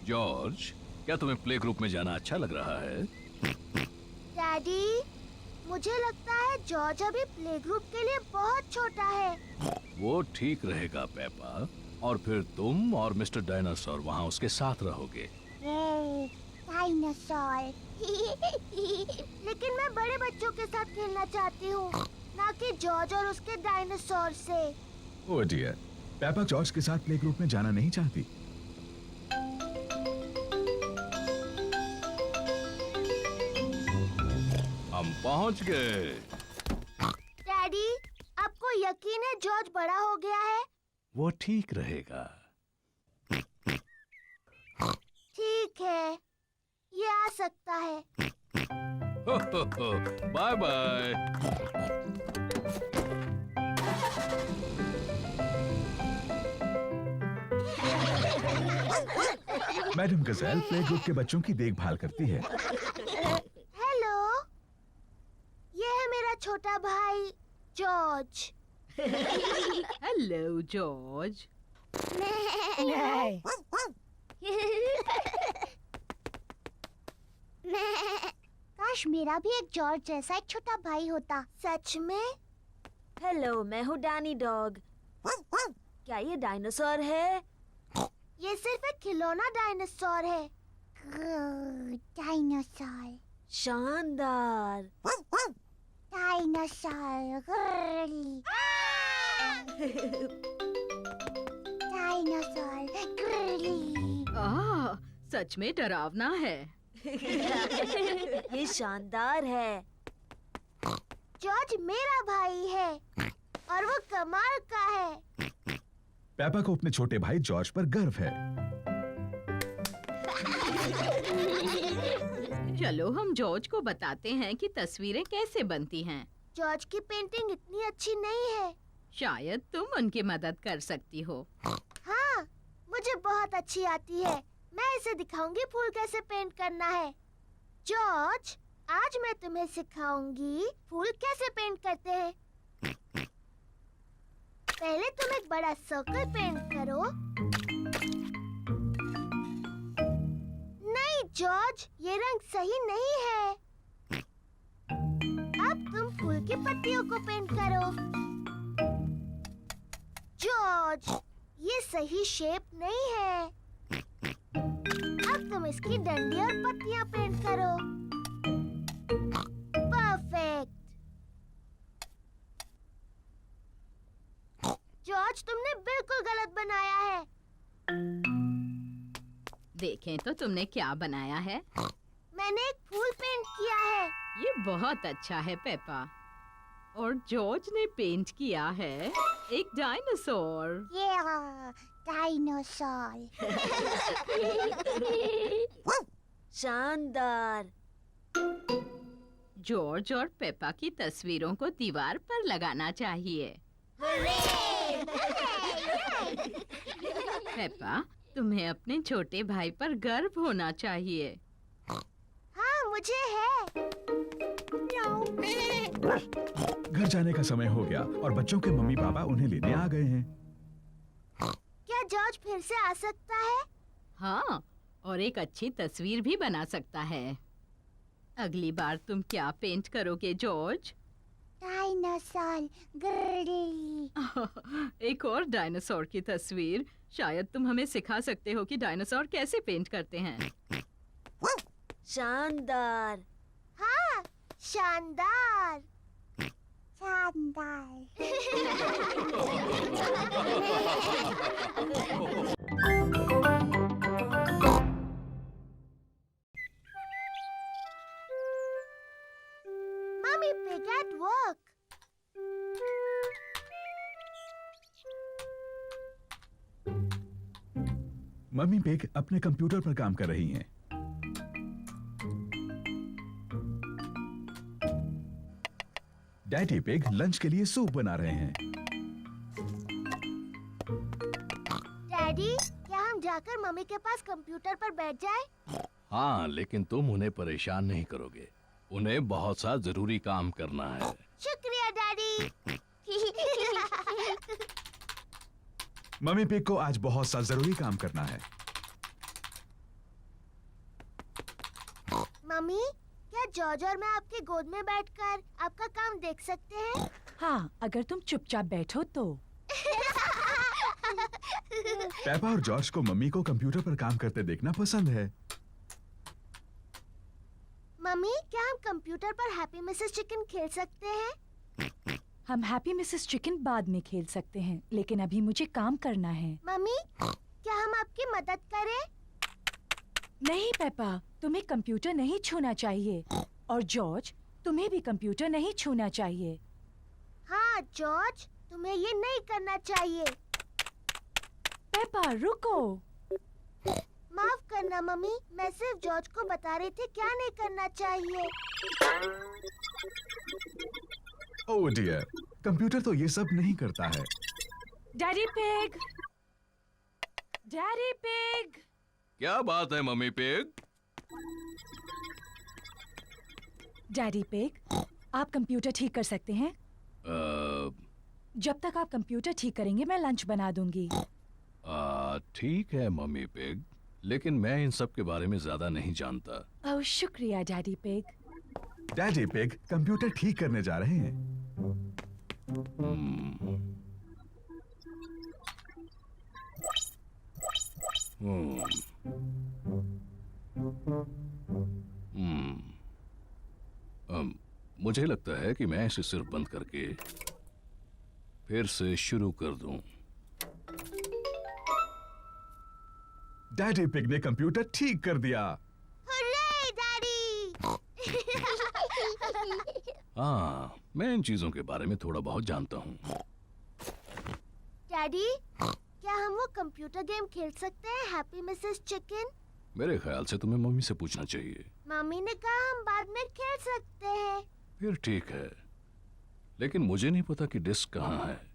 जॉर्ज, क्या तुम्हें प्ले ग्रुप में जाना अच्छा लग रहा है? डैडी, मुझे लगता है जॉर्ज अभी प्ले ग्रुप के लिए बहुत छोटा है। वो ठीक रहेगा पेपा, और फिर तुम और मिस्टर डायनासोर वहाँ उसके साथ रहोगे। डायनासोर। लेकिन मैं बड़े बच्चों के साथ खेलना चाहती हूँ, ना कि जॉर्ज और उसके डायनासोर से। ओह डियर, पेपा जॉर्ज के साथ प्ले ग्रुप में जाना नहीं चाहती। हम पहुंच गए। डैडी, आपको यकीन है जॉर्ज बड़ा हो गया है? वो ठीक रहेगा। ठीक है, ये आ सकता है। Bye bye. Madam Gazelle play group के बच्चों की देखभाल करती है। हेलो, ये है मेरा छोटा भाई जॉर्ज। Hello George. काश मेरा भी एक जॉर्ज जैसा एक छोटा भाई होता। सच में? हेलो, मैं हूँ डैनी डॉग। क्या ये डायनासोर है? ये सिर्फ एक खिलौना डायनासोर है। डायनासोर, शानदार। Dinosaur, dinosaur. सच में डरावना है। ये शानदार है। जॉर्ज मेरा भाई है और वो कमाल का है। पेपा को अपने छोटे भाई जॉर्ज पर गर्व है। चलो हम जॉर्ज को बताते हैं कि तस्वीरें कैसे बनती हैं। जॉर्ज की पेंटिंग इतनी अच्छी नहीं है। शायद तुम उनकी मदद कर सकती हो। हाँ, मुझे बहुत अच्छी आती है। मैं इसे दिखाऊंगी फूल कैसे पेंट करना है। जॉर्ज, आज मैं तुम्हें सिखाऊंगी फूल कैसे पेंट करते हैं। पहले तुम एक बड़ा सर्कल पेंट करो। नहीं जॉर्ज, ये रंग सही नहीं है। अब तुम फूल की पत्तियों को पेंट करो। जॉर्ज, ये सही शेप नहीं है। अब तुम इसकी डंडी और पत्तियां पेंट करो। परफेक्ट। जॉर्ज, तुमने बिल्कुल गलत बनाया है। देखें तो तुमने क्या बनाया है। मैंने एक फूल पेंट किया है। ये बहुत अच्छा है पेपा। और जॉर्ज ने पेंट किया है एक डायनासोर। ये डायनासोर। शानदार। जॉर्ज और पेपा की तस्वीरों को दीवार पर लगाना चाहिए। पेपा, तुम्हें अपने छोटे भाई पर गर्व होना चाहिए। हाँ, मुझे है। घर जाने का समय हो गया और बच्चों के मम्मी पापा उन्हें लेने आ गए हैं। क्या जॉर्ज फिर से आ सकता है? हाँ, और एक अच्छी तस्वीर भी बना सकता है। अगली बार तुम क्या पेंट करोगे जॉर्ज? डायनासोर। एक और डायनासोर की तस्वीर। शायद तुम हमें सिखा सकते हो कि डायनासोर कैसे पेंट करते हैं। शानदार। हाँ, शानदार। शानदार। Mummy Pig at work. Mummy pig अपने कंप्यूटर पर काम कर रही हैं। डैडी पिग लंच के लिए सूप बना रहे हैं। डैडी, क्या हम जाकर मम्मी के पास कंप्यूटर पर बैठ जाएं? हाँ, लेकिन तुम उन्हें परेशान नहीं करोगे। उन्हें बहुत सा जरूरी काम करना है। शुक्रिया डैडी। मम्मी पिग को आज बहुत सा जरूरी काम करना है। मम्मी, क्या जॉर्ज और मैं आपकी गोद में बैठकर आपका काम देख सकते हैं? हाँ, अगर तुम चुपचाप बैठो तो। पेपा और जॉर्ज को मम्मी को कंप्यूटर पर काम करते देखना पसंद है। मम्मी, क्या हम कंप्यूटर पर हैप्पी मिसेस चिकन खेल सकते हैं? हम हैप्पी मिसेस चिकन बाद में खेल सकते हैं, लेकिन अभी मुझे काम करना है। मम्मी, क्या हम आपकी मदद करें? नहीं पेपा, तुम्हें कंप्यूटर नहीं छूना चाहिए। और जॉर्ज, तुम्हें भी कंप्यूटर नहीं छूना चाहिए। हाँ जॉर्ज, तुम्हें ये नहीं करना चाहिए। पेपा रुको। माफ करना मम्मी, मैं सिर्फ जॉर्ज को बता रही थी क्या नहीं करना चाहिए। ओह डियर, कंप्यूटर तो ये सब नहीं करता है। Daddy pig, daddy pig. क्या बात है मम्मी पिग? डैडी पिग, आप कंप्यूटर ठीक कर सकते हैं? जब तक आप कंप्यूटर ठीक करेंगे मैं लंच बना दूंगी। ठीक है मम्मी पिग, लेकिन मैं इन सब के बारे में ज्यादा नहीं जानता। ओह शुक्रिया daddy pig. Daddy pig computer ठीक करने जा रहे हैं। हम्म। हम्म। हम्म। मुझे लगता है कि मैं इसे सिर्फ बंद करके फिर से शुरू कर दूं। डैडी पिग ने कंप्यूटर ठीक कर दिया। Hurray daddy! हाँ, मैं इन चीजों के बारे में थोड़ा बहुत जानता हूँ। डैडी, क्या हम वो कंप्यूटर गेम खेल सकते हैं, हैप्पी मिसेस चिकन? मेरे ख्याल से तुम्हें मम्मी से पूछना चाहिए। मम्मी ने कहा हम बाद में खेल सकते हैं। फिर ठीक है, लेकिन मुझे नहीं पता कि डिस्क कहाँ है।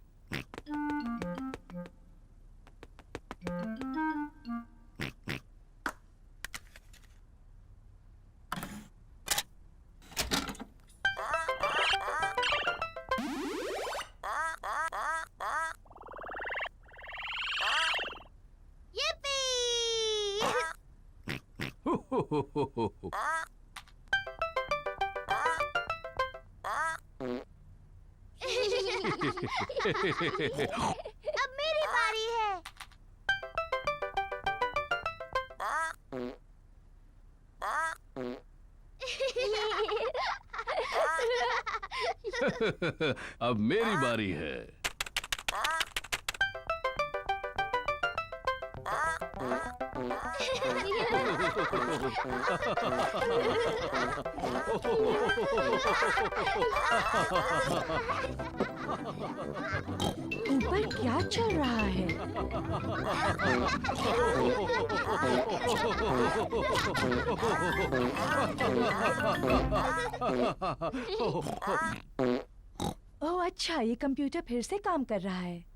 अब मेरी बारी है। अब मेरी बारी है। ऊपर क्या चल रहा है? ओह अच्छा, ये कंप्यूटर फिर से काम कर रहा है।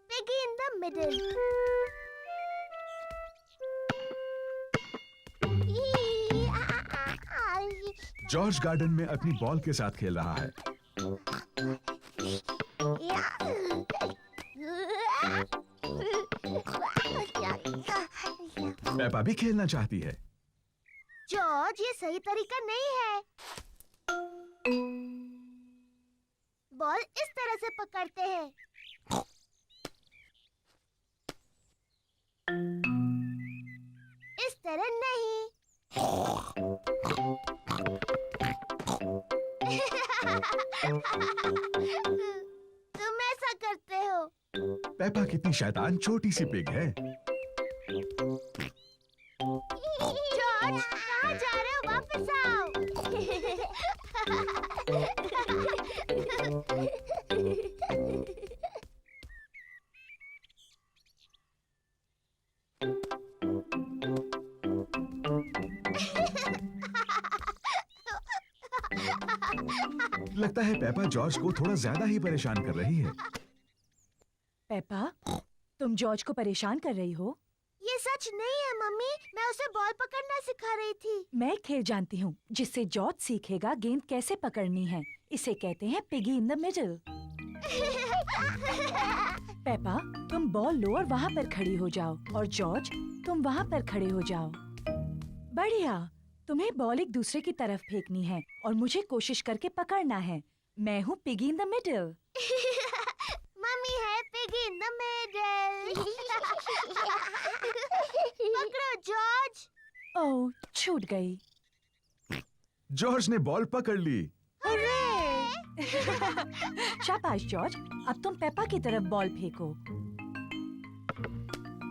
Piggy in the middle. George garden में अपनी बॉल के साथ खेल रहा है। पेपा भी खेलना चाहती है। जॉर्ज, ये सही तरीका नहीं है। बॉल इस तरह से पकड़ते हैं। इस तरह नहीं। तुम ऐसा करते हो। पेपा कितनी शैतान छोटी सी पिग है। जॉर्ज, कहाँ जा रहे हो? वापस आओ। लगता है पेपा जॉर्ज को थोड़ा ज्यादा ही परेशान कर रही है। पेपा, तुम जॉर्ज को परेशान कर रही हो? ये सच नहीं है मम्मी, मैं उसे बॉल पकड़ना सिखा रही थी। मैं एक खेल जानती हूँ जिससे जॉर्ज सीखेगा गेंद कैसे पकड़नी है। इसे कहते हैं piggy in the middle. Peppa, तुम बॉल लो और वहाँ पर खड़ी हो जाओ, और जॉर्ज तुम वहाँ पर खड़े हो जाओ। बढ़िया। तुम्हें बॉल एक दूसरे की तरफ फेंकनी है और मुझे कोशिश करके पकड़ना है। मैं हूँ piggy in the middle. Mummy है पिगी इन द मिडल। पकड़ो जॉर्ज। ओह, छूट गई। जॉर्ज ने बॉल पकड़ ली। शाबाश जॉर्ज, अब तुम पेपा की तरफ बॉल फेंको।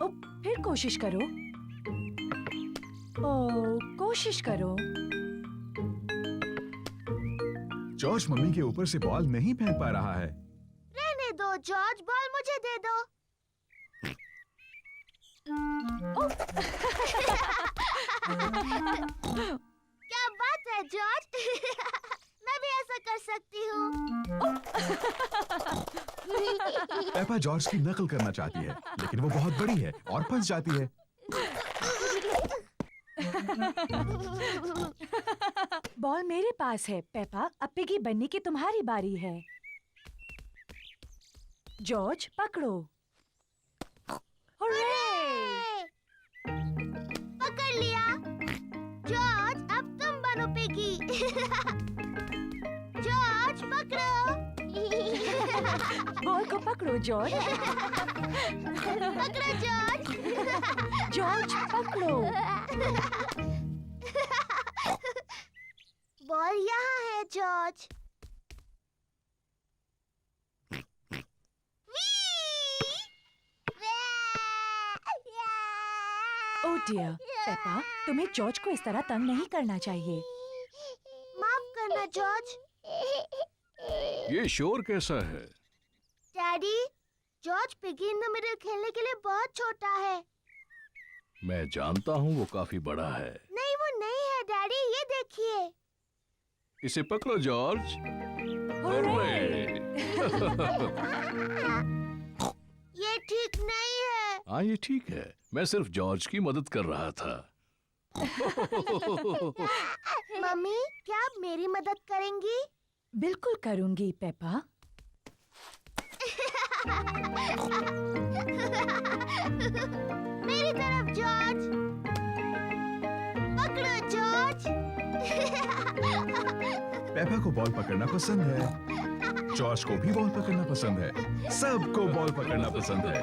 ओ, फिर कोशिश करो। ओ, कोशिश करो। जॉर्ज मम्मी के ऊपर से बॉल नहीं फेंक पा रहा है। रहने दो जॉर्ज, बॉल मुझे दे दो। क्या बात है जॉर्ज। मैं भी ऐसा कर सकती हूँ। पेपा जॉर्ज की नकल करना चाहती है, लेकिन वो बहुत बड़ी है और फंस जाती है। बॉल मेरे पास है पेपा, अब पिगी बनने की तुम्हारी बारी है। जॉर्ज पकड़ो। हुर्रे! पकड़ लिया। जॉर्ज अब तुम बनो पिगी। जॉर्ज पकड़ो। बॉल को पकड़ो जॉर्ज। पकड़ो जॉर्ज। जॉर्ज पकड़ो। बॉल यहाँ है जॉर्ज। ओह डियर, पेपा, तुम्हें जॉर्ज को इस तरह तंग नहीं करना चाहिए। माफ करना जॉर्ज। ये शोर कैसा है? Daddy, George piggy in the middle खेलने के लिए बहुत छोटा है। मैं जानता हूँ वो काफी बड़ा है। नहीं वो नहीं है डैडी, ये देखिए। इसे पकड़ो जॉर्ज। हुर्रे! ये ठीक नहीं है। हाँ, ये ठीक है। मैं सिर्फ जॉर्ज की मदद कर रहा था। मम्मी, क्या आप मेरी मदद करेंगी? बिल्कुल करूंगी पेपा। मेरी तरफ जॉर्ज। पकड़ो जॉर्ज। पेपा को बॉल पकड़ना पसंद है। जॉर्ज को भी बॉल पकड़ना पसंद है। सबको बॉल पकड़ना पसंद है।